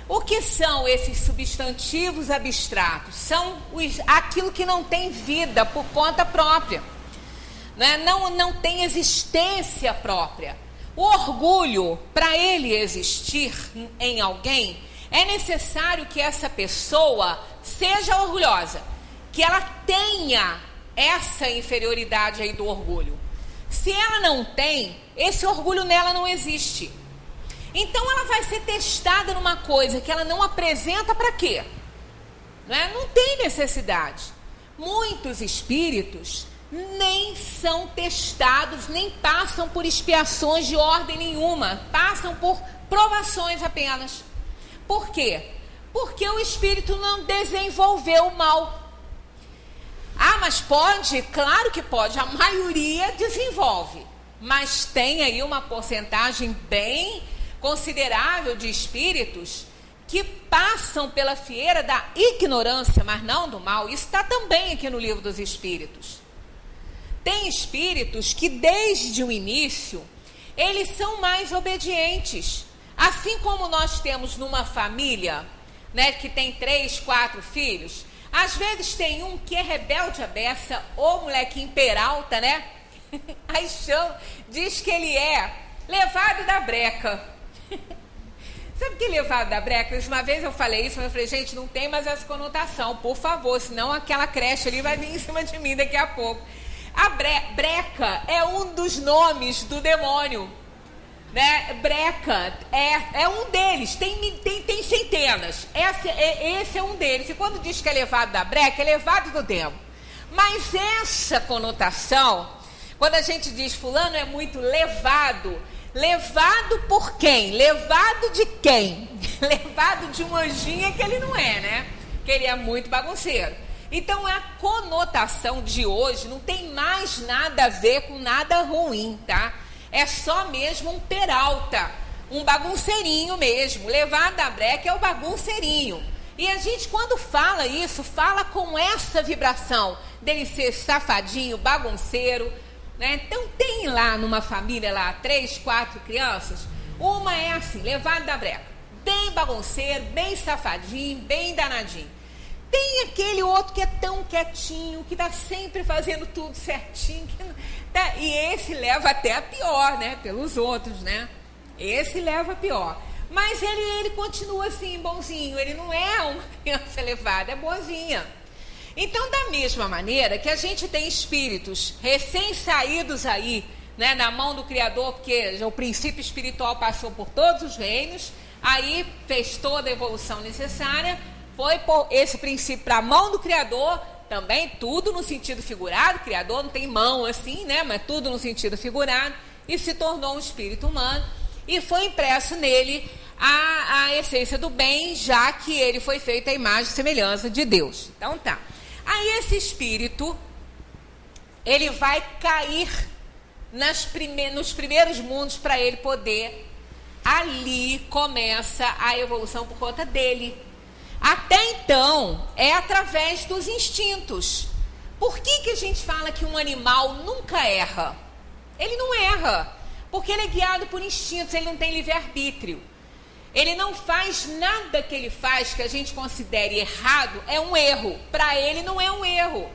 O que são esses substantivos abstratos? São aquilo que não tem vida por conta própria, né? Não tem existência própria. O orgulho, para ele existir em alguém, é necessário que essa pessoa seja orgulhosa, que ela tenha essa inferioridade aí do orgulho. Se ela não tem, esse orgulho nela não existe. Então ela vai ser testada numa coisa que ela não apresenta para quê? Não tem necessidade. Muitos espíritos nem são testados, nem passam por expiações de ordem nenhuma, passam por provações apenas. Por quê? Porque o espírito não desenvolveu o mal. Ah, mas pode? Claro que pode, a maioria desenvolve, mas tem aí uma porcentagem bem considerável de espíritos que passam pela fieira da ignorância, mas não do mal. Isso está também aqui no Livro dos Espíritos. Tem espíritos que desde o início, eles são mais obedientes. Assim como nós temos numa família, né, que tem 3, 4 filhos, às vezes tem um que é rebelde à beça, ou molequinho peralta, né? Aí diz que ele é levado da breca. Sabe o que é levado da breca? Uma vez eu falei isso, eu falei, gente, não tem mais essa conotação, por favor, senão aquela creche ali vai vir em cima de mim daqui a pouco. A breca é um dos nomes do demônio, né? Breca é um deles, tem centenas. Esse é um deles. E quando diz que é levado da breca, é levado do demo. Mas essa conotação, quando a gente diz fulano é muito levado por quem? Levado de quem? Levado de um anjinho que ele não é, né? Que ele é muito bagunceiro. Então a conotação de hoje não tem mais nada a ver com nada ruim, tá? É só mesmo um peralta, um bagunceirinho mesmo. Levado da breca é o bagunceirinho. E a gente, quando fala isso, fala com essa vibração dele ser safadinho, bagunceiro, né? Então tem lá numa família lá 3, 4 crianças, uma é assim, levado da breca, bem bagunceiro, bem safadinho, bem danadinho. Tem aquele outro que é tão quietinho, que está sempre fazendo tudo certinho, e esse leva até a pior, né? Pelos outros, né? Esse leva a pior. Mas ele continua assim, bonzinho, ele não é uma criança elevada, é boazinha. Então, da mesma maneira que a gente tem espíritos recém-saídos aí, né, na mão do Criador, porque o princípio espiritual passou por todos os reinos, aí fez toda a evolução necessária, foi por esse princípio para a mão do Criador, também tudo no sentido figurado, o Criador não tem mão assim, né, mas tudo no sentido figurado, e se tornou um espírito humano, e foi impresso nele a essência do bem, já que ele foi feito à imagem e semelhança de Deus. Então tá. Aí esse espírito, ele vai cair nos primeiros mundos para ele poder, ali começa a evolução por conta dele. Até então, é através dos instintos. Por que a gente fala que um animal nunca erra? Ele não erra, porque ele é guiado por instintos, ele não tem livre-arbítrio. Ele não faz nada que ele faz que a gente considere errado, é um erro. Para ele não é um erro.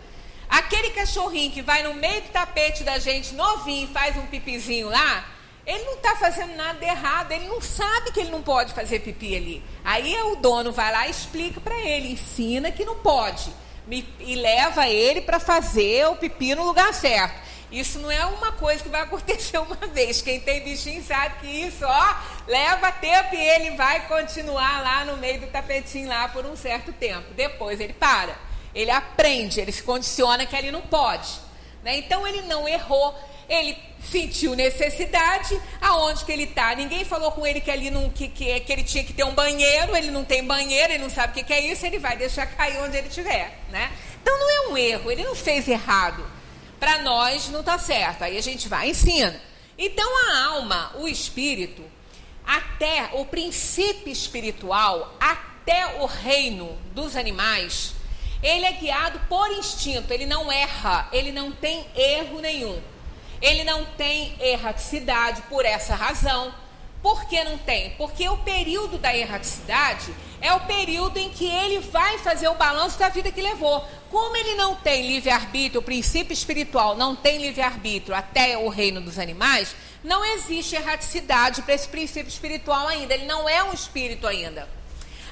Aquele cachorrinho que vai no meio do tapete da gente, novinho, faz um pipizinho lá, ele não está fazendo nada de errado, ele não sabe que ele não pode fazer pipi ali. Aí o dono vai lá e explica para ele, ensina que não pode, e leva ele para fazer o pipi no lugar certo. Isso não é uma coisa que vai acontecer uma vez. Quem tem bichinho sabe que isso, leva tempo e ele vai continuar lá no meio do tapetinho lá por um certo tempo. Depois ele para, ele aprende, ele se condiciona que ele não pode, né? Então ele não errou, ele sentiu necessidade, aonde que ele está. Ninguém falou com ele que ali que ele tinha que ter um banheiro, ele não tem banheiro, ele não sabe o que é isso, ele vai deixar cair onde ele estiver, né? Então não é um erro, ele não fez errado. Para nós não está certo, aí a gente vai e ensina. Então a alma, o espírito, até o princípio espiritual, até o reino dos animais, ele é guiado por instinto, ele não erra, ele não tem erro nenhum. Ele não tem erraticidade por essa razão, Por que não tem? Porque o período da erraticidade é o período em que ele vai fazer o balanço da vida que levou. Como ele não tem livre-arbítrio, o princípio espiritual não tem livre-arbítrio até o reino dos animais, não existe erraticidade para esse princípio espiritual ainda. Ele não é um espírito ainda.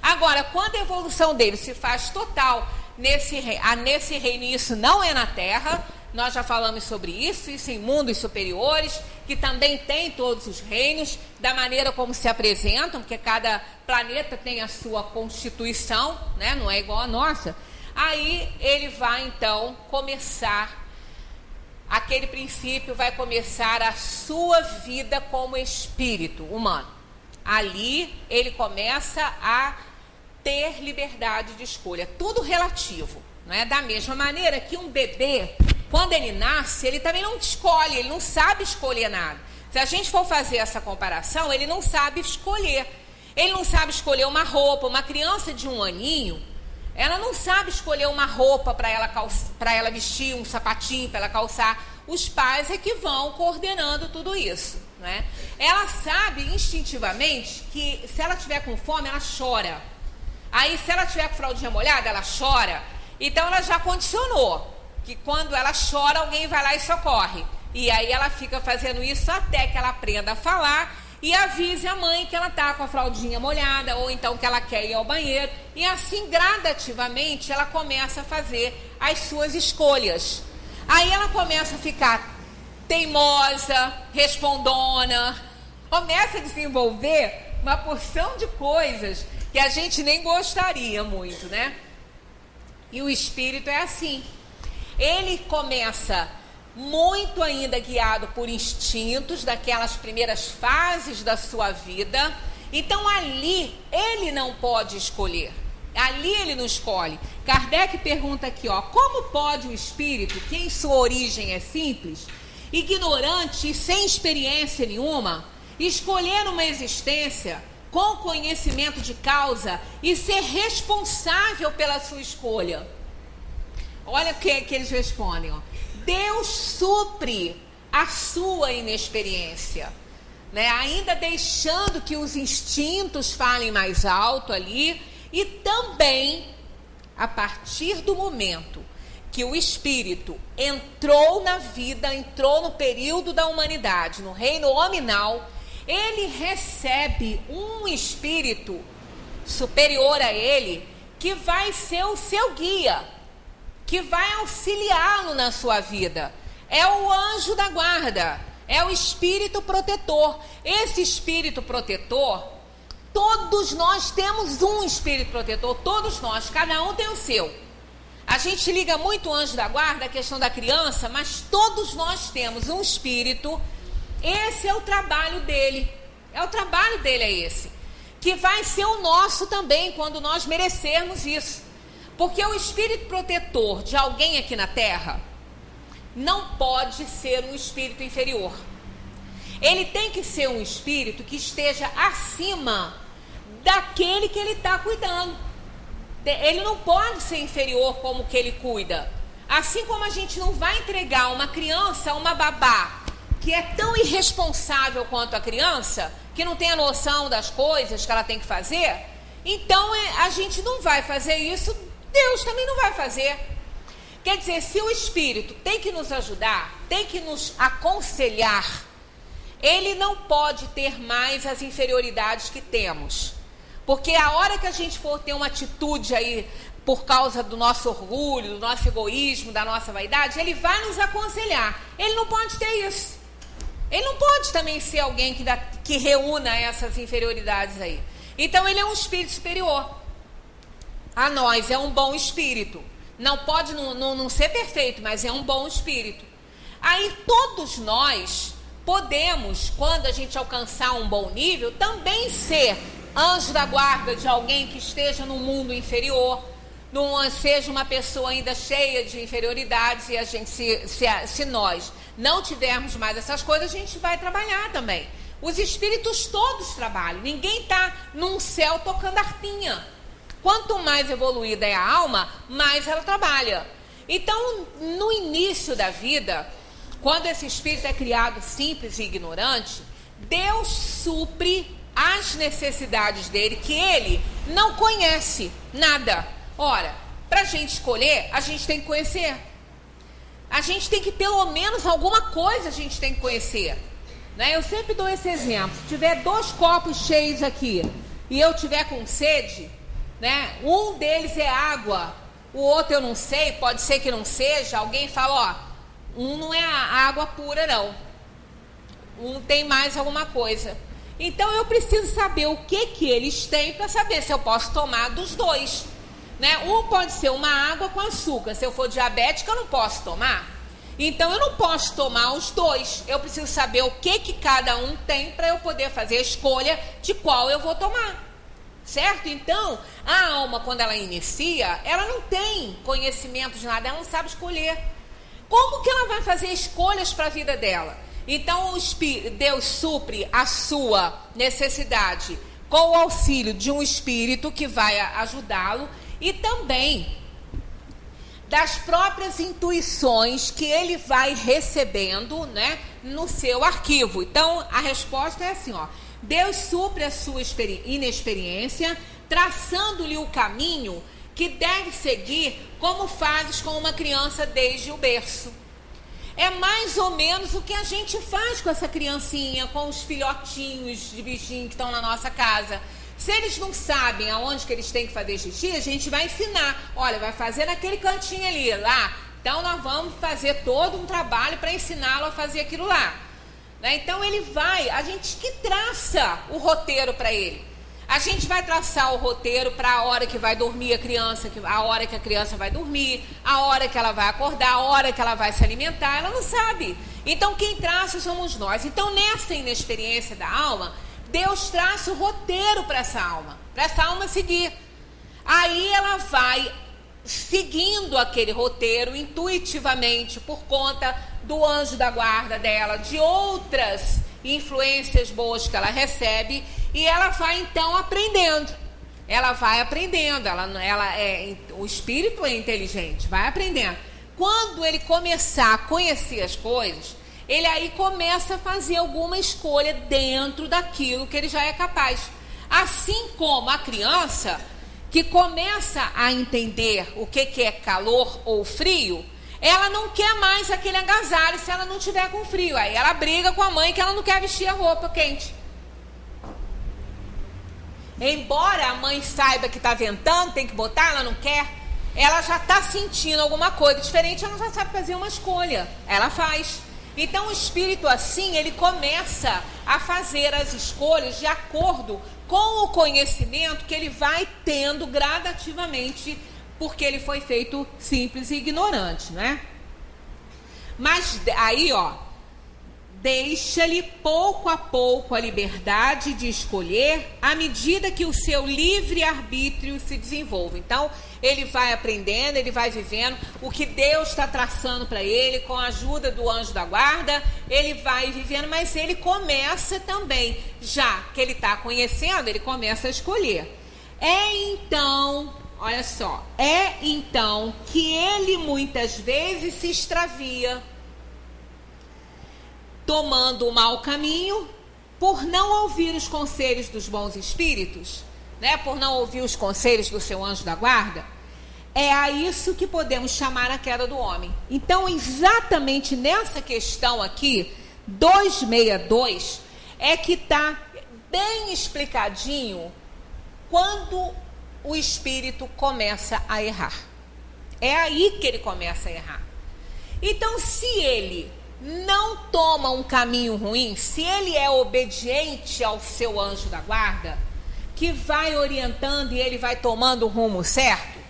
Agora, quando a evolução dele se faz total nesse reino, e isso não é na Terra, nós já falamos sobre isso em mundos superiores, que também tem todos os reinos, da maneira como se apresentam, porque cada planeta tem a sua constituição, né? Não é igual a nossa. Aí ele vai então começar, aquele princípio vai começar a sua vida como espírito humano. Ali ele começa a ter liberdade de escolha, tudo relativo, não é? Da mesma maneira que um bebê, quando ele nasce, ele também não escolhe, ele não sabe escolher nada. Se a gente for fazer essa comparação, ele não sabe escolher. Ele não sabe escolher uma roupa. Uma criança de 1 aninho, ela não sabe escolher uma roupa para ela vestir, um sapatinho para ela calçar. Os pais é que vão coordenando tudo isso, né? Ela sabe instintivamente que se ela tiver com fome, ela chora. Aí se ela tiver com fraldinha molhada, ela chora. Então ela já condicionou que quando ela chora, alguém vai lá e socorre. E aí ela fica fazendo isso até que ela aprenda a falar e avise a mãe que ela está com a fraldinha molhada, ou então que ela quer ir ao banheiro. E assim, gradativamente, ela começa a fazer as suas escolhas. Aí ela começa a ficar teimosa, respondona, começa a desenvolver uma porção de coisas que a gente nem gostaria muito, né? E o espírito é assim. Ele começa muito ainda guiado por instintos daquelas primeiras fases da sua vida. Então ali ele não pode escolher. Ali ele não escolhe. Kardec pergunta aqui, ó, como pode o espírito, que em sua origem é simples, ignorante e sem experiência nenhuma, escolher uma existência com conhecimento de causa e ser responsável pela sua escolha? Olha o que eles respondem, ó. Deus supre a sua inexperiência, né? Ainda deixando que os instintos falem mais alto ali, e também a partir do momento que o espírito entrou na vida, entrou no período da humanidade, no reino hominal, ele recebe um espírito superior a ele, que vai ser o seu guia, que vai auxiliá-lo na sua vida. É o anjo da guarda, é o espírito protetor. Esse espírito protetor, todos nós temos um espírito protetor, todos nós, cada um tem o seu. A gente liga muito o anjo da guarda, a questão da criança, mas todos nós temos um espírito. Esse é o trabalho dele, é esse, que vai ser o nosso também, quando nós merecermos isso. Porque o espírito protetor de alguém aqui na Terra não pode ser um espírito inferior. Ele tem que ser um espírito que esteja acima daquele que ele está cuidando. Ele não pode ser inferior como que ele cuida. Assim como a gente não vai entregar uma criança a uma babá que é tão irresponsável quanto a criança, que não tem a noção das coisas que ela tem que fazer, então a gente não vai fazer isso, Deus também não vai fazer. Quer dizer, se o Espírito tem que nos ajudar, tem que nos aconselhar, ele não pode ter mais as inferioridades que temos. Porque a hora que a gente for ter uma atitude aí, por causa do nosso orgulho, do nosso egoísmo, da nossa vaidade, ele vai nos aconselhar. Ele não pode ter isso. Ele não pode também ser alguém que reúna essas inferioridades aí. Então ele é um espírito superior a nós, é um bom espírito. Não pode não ser perfeito, mas é um bom espírito. Aí todos nós podemos, quando a gente alcançar um bom nível, também ser anjo da guarda de alguém que esteja no mundo inferior, não seja uma pessoa ainda cheia de inferioridades, e a gente, se nós não tivermos mais essas coisas, a gente vai trabalhar também. Os espíritos todos trabalham, ninguém está num céu tocando harpinha. Quanto mais evoluída é a alma, mais ela trabalha. Então, no início da vida, quando esse espírito é criado simples e ignorante, Deus supre as necessidades dele, que ele não conhece nada. Ora, para a gente escolher, a gente tem que conhecer. A gente tem que, pelo menos, alguma coisa a gente tem que conhecer. Né? Eu sempre dou esse exemplo. Se tiver 2 copos cheios aqui e eu tiver com sede, né? Um deles é água, o outro eu não sei, pode ser que não seja. Alguém fala, ó, um não é água pura não, um tem mais alguma coisa. Então eu preciso saber o que eles têm para saber se eu posso tomar dos 2, né? Um pode ser uma água com açúcar. Se eu for diabética, eu não posso tomar. Então eu não posso tomar os 2. Eu preciso saber o que cada um tem para eu poder fazer a escolha de qual eu vou tomar. Certo? Então, a alma, quando ela inicia, ela não tem conhecimento de nada, ela não sabe escolher. Como que ela vai fazer escolhas para a vida dela? Então, Deus supre a sua necessidade com o auxílio de um espírito que vai ajudá-lo e também das próprias intuições que ele vai recebendo, né, no seu arquivo. Então, a resposta é assim, ó. Deus supre a sua inexperiência, traçando-lhe o caminho que deve seguir, como fazes com uma criança desde o berço. É mais ou menos o que a gente faz com essa criancinha, com os filhotinhos de bichinho que estão na nossa casa. Se eles não sabem aonde que eles têm que fazer xixi, a gente vai ensinar. Olha, vai fazer naquele cantinho ali, lá. Então, nós vamos fazer todo um trabalho para ensiná-lo a fazer aquilo lá. Então ele vai, a gente que traça o roteiro para ele. A gente vai traçar o roteiro para a hora que vai dormir a criança, a hora que a criança vai dormir, a hora que ela vai acordar, a hora que ela vai se alimentar, ela não sabe. Então quem traça somos nós. Então nessa inexperiência da alma, Deus traça o roteiro para essa alma seguir. Aí ela vai seguindo aquele roteiro intuitivamente por conta do anjo da guarda dela, de outras influências boas que ela recebe, e ela vai então aprendendo. Ela vai aprendendo, o espírito é inteligente, vai aprendendo. Quando ele começar a conhecer as coisas, ele aí começa a fazer alguma escolha dentro daquilo que ele já é capaz. Assim como a criança que começa a entender o que é calor ou frio, ela não quer mais aquele agasalho se ela não tiver com frio. Aí ela briga com a mãe que ela não quer vestir a roupa quente. Embora a mãe saiba que está ventando, tem que botar, ela não quer. Ela já está sentindo alguma coisa diferente, ela já sabe fazer uma escolha. Ela faz. Então o espírito assim, ele começa a fazer as escolhas de acordo com o conhecimento que ele vai tendo gradativamente, porque ele foi feito simples e ignorante, né? Mas aí, ó, deixa-lhe pouco a pouco a liberdade de escolher à medida que o seu livre-arbítrio se desenvolve. Então, ele vai aprendendo, ele vai vivendo o que Deus está traçando para ele, com a ajuda do anjo da guarda, ele vai vivendo, mas ele começa também, já que ele está conhecendo, ele começa a escolher. Olha só, é então que ele muitas vezes se extravia, tomando o mau caminho, por não ouvir os conselhos dos bons espíritos, né? Por não ouvir os conselhos do seu anjo da guarda. É a isso que podemos chamar a queda do homem. Então, exatamente nessa questão aqui, 262, é que está bem explicadinho quando o espírito começa a errar. É aí que ele começa a errar. Então, se ele não toma um caminho ruim, se ele é obediente ao seu anjo da guarda, que vai orientando e ele vai tomando o rumo certo,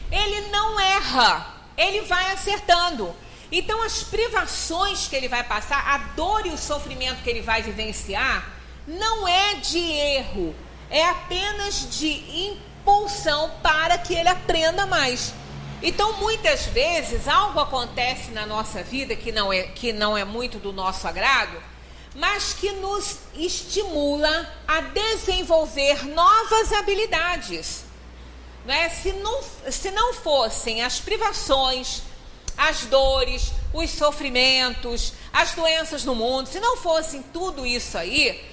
ele não erra, ele vai acertando. Então as privações que ele vai passar, a dor e o sofrimento que ele vai vivenciar, não é de erro, é apenas de impulsão para que ele aprenda mais. Então, muitas vezes, algo acontece na nossa vida que não é muito do nosso agrado, mas que nos estimula a desenvolver novas habilidades. Não é? Se não fossem as privações, as dores, os sofrimentos, as doenças no mundo, se não fossem tudo isso aí,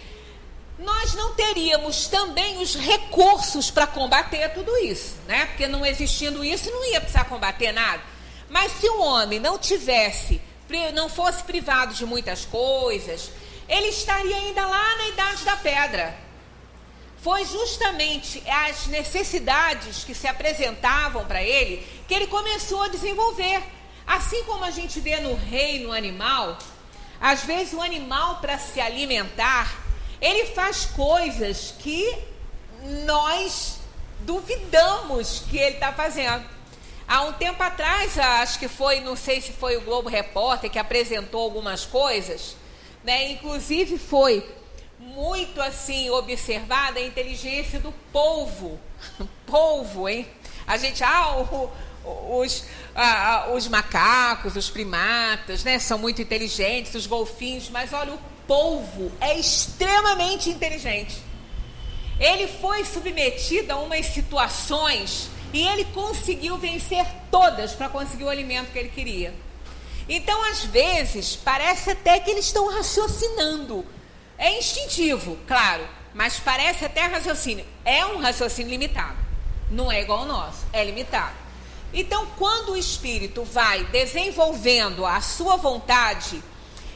nós não teríamos também os recursos para combater tudo isso, né? Porque não existindo isso, não ia precisar combater nada. Mas se o homem não fosse privado de muitas coisas, ele estaria ainda lá na Idade da Pedra. Foi justamente as necessidades que se apresentavam para ele que ele começou a desenvolver. Assim como a gente vê no reino animal, às vezes o animal, para se alimentar, ele faz coisas que nós duvidamos que ele está fazendo. Há um tempo atrás, acho que foi, não sei se foi o Globo Repórter que apresentou algumas coisas, né? Inclusive foi muito assim observada a inteligência do polvo. Polvo, hein? A gente, os macacos, os primatas, né, são muito inteligentes, os golfinhos, mas olha, o polvo é extremamente inteligente. Ele foi submetido a umas situações e ele conseguiu vencer todas para conseguir o alimento que ele queria. Então, às vezes, parece até que eles estão raciocinando. É instintivo, claro, mas parece até raciocínio. É um raciocínio limitado. Não é igual ao nosso, é limitado. Então, quando o espírito vai desenvolvendo a sua vontade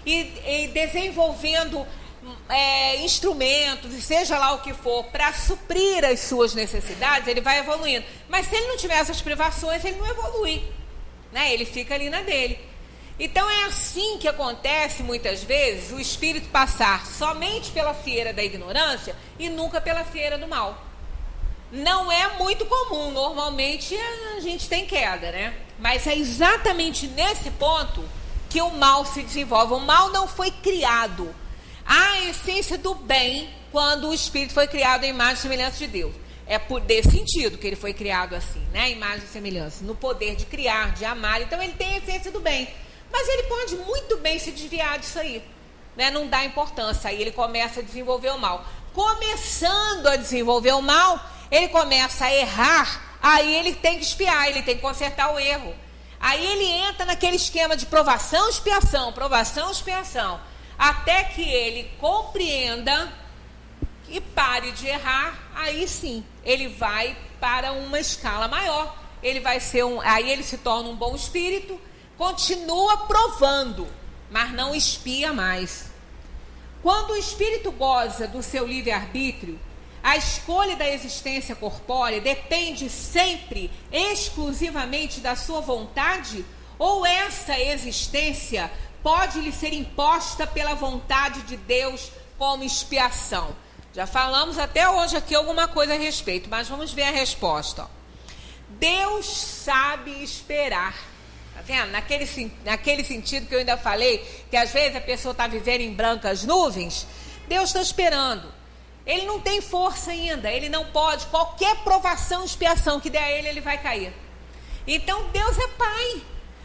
e desenvolvendo instrumentos, seja lá o que for, para suprir as suas necessidades, ele vai evoluindo. Mas se ele não tiver essas privações, ele não evolui, né? Ele fica ali na dele. Então é assim que acontece muitas vezes o espírito passar somente pela fieira da ignorância e nunca pela fieira do mal. Não é muito comum, normalmente a gente tem queda, né? Mas é exatamente nesse ponto que o mal se desenvolve. O mal não foi criado. A essência do bem, quando o espírito foi criado à imagem e semelhança de Deus. É por desse sentido que ele foi criado assim, né? Imagem e semelhança, no poder de criar, de amar. Então ele tem a essência do bem. Mas ele pode muito bem se desviar disso aí, né? Não dá importância, aí ele começa a desenvolver o mal. Começando a desenvolver o mal, ele começa a errar, aí ele tem que expiar, ele tem que consertar o erro. Aí ele entra naquele esquema de provação, expiação, até que ele compreenda e pare de errar, aí sim, ele vai para uma escala maior. Ele vai ser aí ele se torna um bom espírito, continua provando, mas não expia mais. Quando o espírito goza do seu livre-arbítrio, a escolha da existência corpórea depende sempre, exclusivamente da sua vontade? Ou essa existência pode lhe ser imposta pela vontade de Deus como expiação? Já falamos até hoje aqui alguma coisa a respeito, mas vamos ver a resposta. Deus sabe esperar. Tá vendo? Naquele sentido que eu ainda falei, que às vezes a pessoa está vivendo em brancas nuvens, Deus está esperando. Ele não tem força ainda, ele não pode. Qualquer provação, expiação que der a ele, ele vai cair. Então Deus é Pai.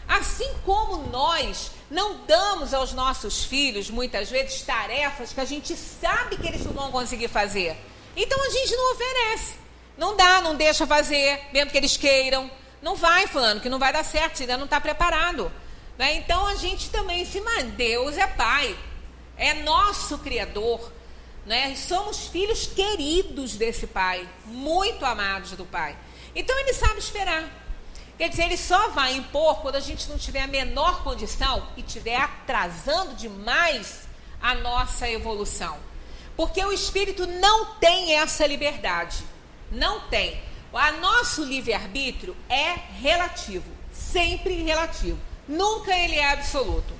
Assim como nós não damos aos nossos filhos, muitas vezes, tarefas que a gente sabe que eles não vão conseguir fazer. Então a gente não oferece. Não dá, não deixa fazer, mesmo que eles queiram. Não vai, fulano, que não vai dar certo, você ainda não está preparado. Né? Então a gente também Deus é Pai. É nosso Criador. Né? Somos filhos queridos desse Pai, muito amados do Pai. Então ele sabe esperar. Quer dizer, ele só vai impor quando a gente não tiver a menor condição e estiver atrasando demais a nossa evolução. Porque o espírito não tem essa liberdade. Não tem. O nosso livre-arbítrio é relativo, sempre relativo. Nunca ele é absoluto.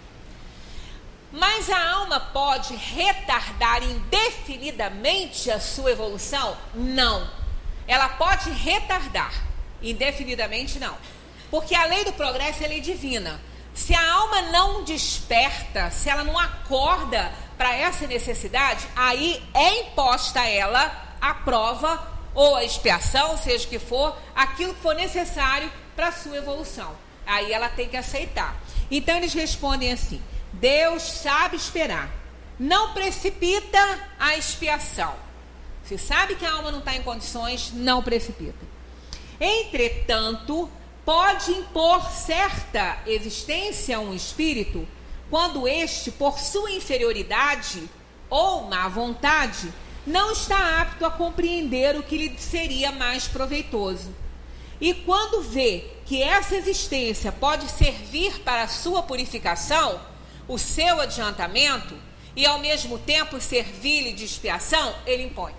Mas a alma pode retardar indefinidamente a sua evolução? Não. Ela pode retardar. Indefinidamente não. Porque a lei do progresso é lei divina. Se a alma não desperta, se ela não acorda para essa necessidade, aí é imposta a ela a prova ou a expiação, seja o que for, aquilo que for necessário para a sua evolução. Aí ela tem que aceitar. Então eles respondem assim: Deus sabe esperar, não precipita a expiação. Se sabe que a alma não está em condições, não precipita. Entretanto, pode impor certa existência a um espírito quando este, por sua inferioridade ou má vontade, não está apto a compreender o que lhe seria mais proveitoso. E quando vê que essa existência pode servir para a sua purificação, o seu adiantamento, e ao mesmo tempo servir-lhe de expiação, ele impõe.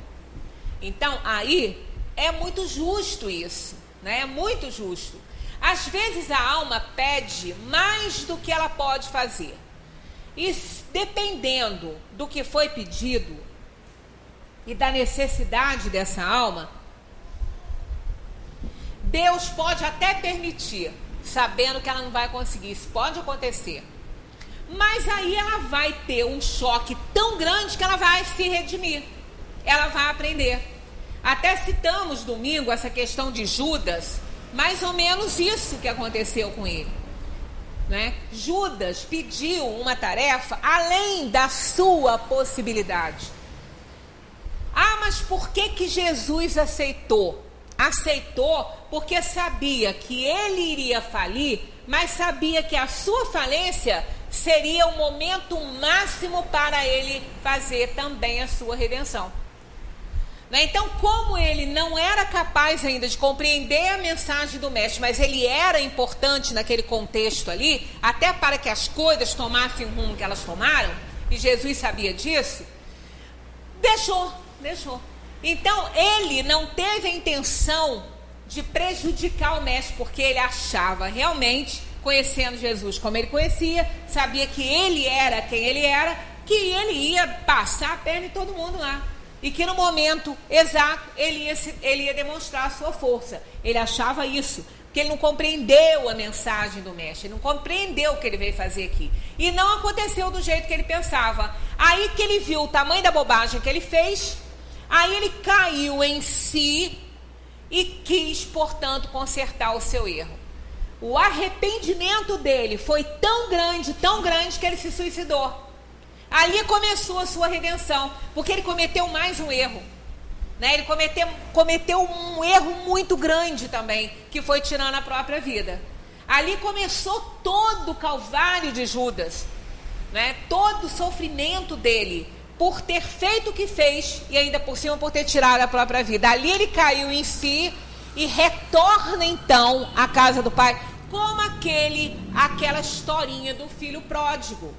Então, aí, é muito justo isso, né? É muito justo. Às vezes a alma pede mais do que ela pode fazer. E dependendo do que foi pedido e da necessidade dessa alma, Deus pode até permitir, sabendo que ela não vai conseguir. Isso pode acontecer. Mas aí ela vai ter um choque tão grande que ela vai se redimir. Ela vai aprender. Até citamos domingo essa questão de Judas, mais ou menos isso que aconteceu com ele, né? Judas pediu uma tarefa além da sua possibilidade. Ah, mas por que Jesus aceitou? Aceitou porque sabia que ele iria falir, mas sabia que a sua falência seria o momento máximo para ele fazer também a sua redenção. Então, como ele não era capaz ainda de compreender a mensagem do mestre, mas ele era importante naquele contexto ali, até para que as coisas tomassem o rumo que elas tomaram, e Jesus sabia disso, deixou. Então, ele não teve a intenção de prejudicar o mestre, porque ele achava realmente, conhecendo Jesus como ele conhecia, sabia que ele era quem ele era, que ele ia passar a perna em todo mundo lá. E que no momento exato ele ia demonstrar a sua força. Ele achava isso, porque ele não compreendeu a mensagem do mestre, ele não compreendeu o que ele veio fazer aqui. E não aconteceu do jeito que ele pensava. Aí que ele viu o tamanho da bobagem que ele fez, aí ele caiu em si e quis, portanto, consertar o seu erro. O arrependimento dele foi tão grande que ele se suicidou. Ali começou a sua redenção, porque ele cometeu mais um erro, né? Ele cometeu um erro muito grande também, que foi tirando a própria vida. Ali começou todo o calvário de Judas, né? Todo o sofrimento dele, por ter feito o que fez, e ainda por cima por ter tirado a própria vida. Ali ele caiu em si e retorna então à casa do pai, como aquela historinha do filho pródigo.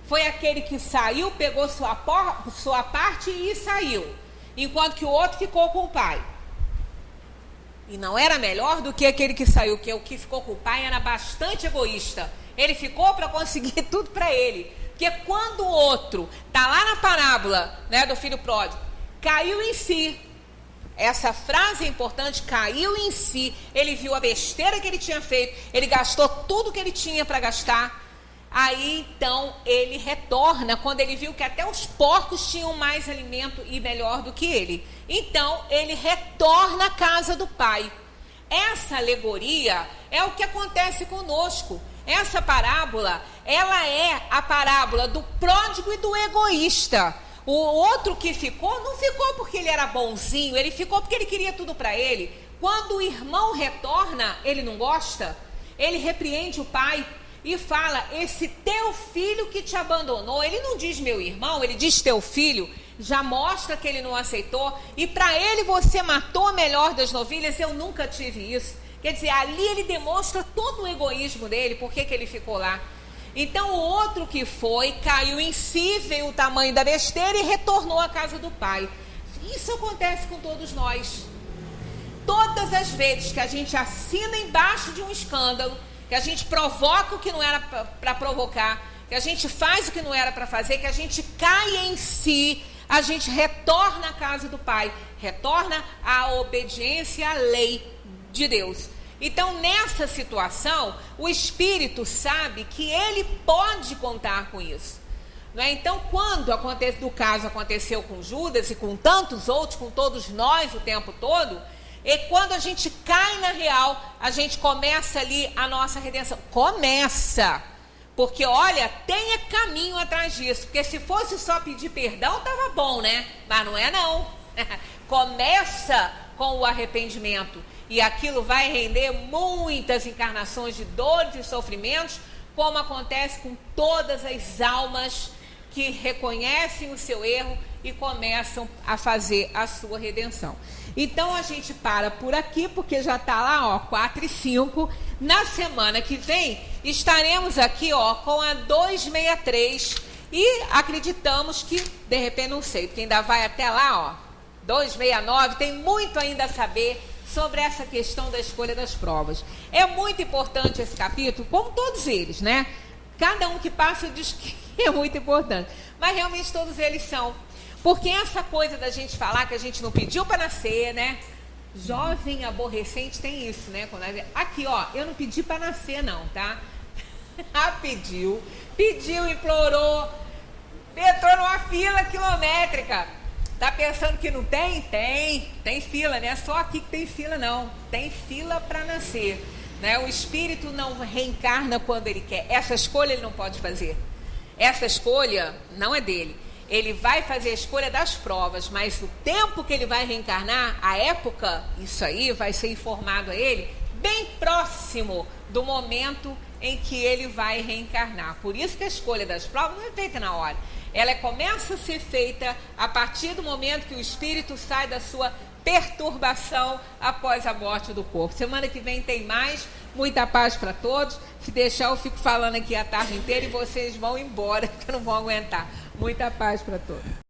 Foi aquele que saiu, pegou sua parte e saiu, enquanto que o outro ficou com o pai. E não era melhor do que aquele que saiu, que o que ficou com o pai era bastante egoísta. Ele ficou para conseguir tudo para ele. Porque quando o outro está lá na parábola, né, do filho pródigo, caiu em si. Essa frase é importante, caiu em si. Ele viu a besteira que ele tinha feito, ele gastou tudo que ele tinha para gastar. Aí então ele retorna, quando ele viu que até os porcos tinham mais alimento e melhor do que ele. Então ele retorna à casa do pai. Essa alegoria é o que acontece conosco. Essa parábola, ela é a parábola do pródigo e do egoísta. O outro que ficou, não ficou porque ele era bonzinho, ele ficou porque ele queria tudo para ele. Quando o irmão retorna, ele não gosta, ele repreende o pai e fala: esse teu filho que te abandonou. Ele não diz meu irmão, ele diz teu filho. Já mostra que ele não aceitou. E para ele você matou a melhor das novilhas. Eu nunca tive isso. Quer dizer, ali ele demonstra todo o egoísmo dele. Por que ele ficou lá? Então o outro que foi, caiu em si, veio o tamanho da besteira e retornou à casa do pai. Isso acontece com todos nós. Todas as vezes que a gente assina embaixo de um escândalo, que a gente provoca o que não era para provocar, que a gente faz o que não era para fazer, que a gente cai em si, a gente retorna à casa do pai, retorna à obediência à lei de Deus. Então, nessa situação, o Espírito sabe que ele pode contar com isso. Não é? Então, quando o caso aconteceu com Judas e com tantos outros, com todos nós o tempo todo, e quando a gente cai na real, a gente começa ali a nossa redenção. Começa. Porque, olha, tenha caminho atrás disso. Porque se fosse só pedir perdão, estava bom, né? Mas não é não. Começa com o arrependimento. e aquilo vai render muitas encarnações de dores e sofrimentos, como acontece com todas as almas que reconhecem o seu erro e começam a fazer a sua redenção. Então a gente para por aqui, porque já está lá, ó, 4 e 5. Na semana que vem estaremos aqui, ó, com a 263 e acreditamos que, de repente, não sei, porque ainda vai até lá, ó, 269, tem muito ainda a saber sobre essa questão da escolha das provas. É muito importante esse capítulo, como todos eles, né? Cada um que passa diz que é muito importante, mas realmente todos eles são. Porque essa coisa da gente falar que a gente não pediu para nascer, né? Jovem aborrecente tem isso, né? Aqui, ó, eu não pedi para nascer não, tá? pediu, implorou, entrou numa fila quilométrica. Tá pensando que não tem? Tem fila, não é só aqui que tem fila não. Tem fila para nascer, né? O espírito não reencarna quando ele quer. Essa escolha ele não pode fazer. Essa escolha não é dele. Ele vai fazer a escolha das provas, mas o tempo que ele vai reencarnar, a época, isso aí vai ser informado a ele bem próximo do momento em que ele vai reencarnar. Por isso que a escolha das provas não é feita na hora. Ela começa a ser feita a partir do momento que o espírito sai da sua perturbação após a morte do corpo. Semana que vem tem mais. Muita paz para todos. Se deixar, eu fico falando aqui a tarde inteira e vocês vão embora, porque não vão aguentar. Muita paz para todos.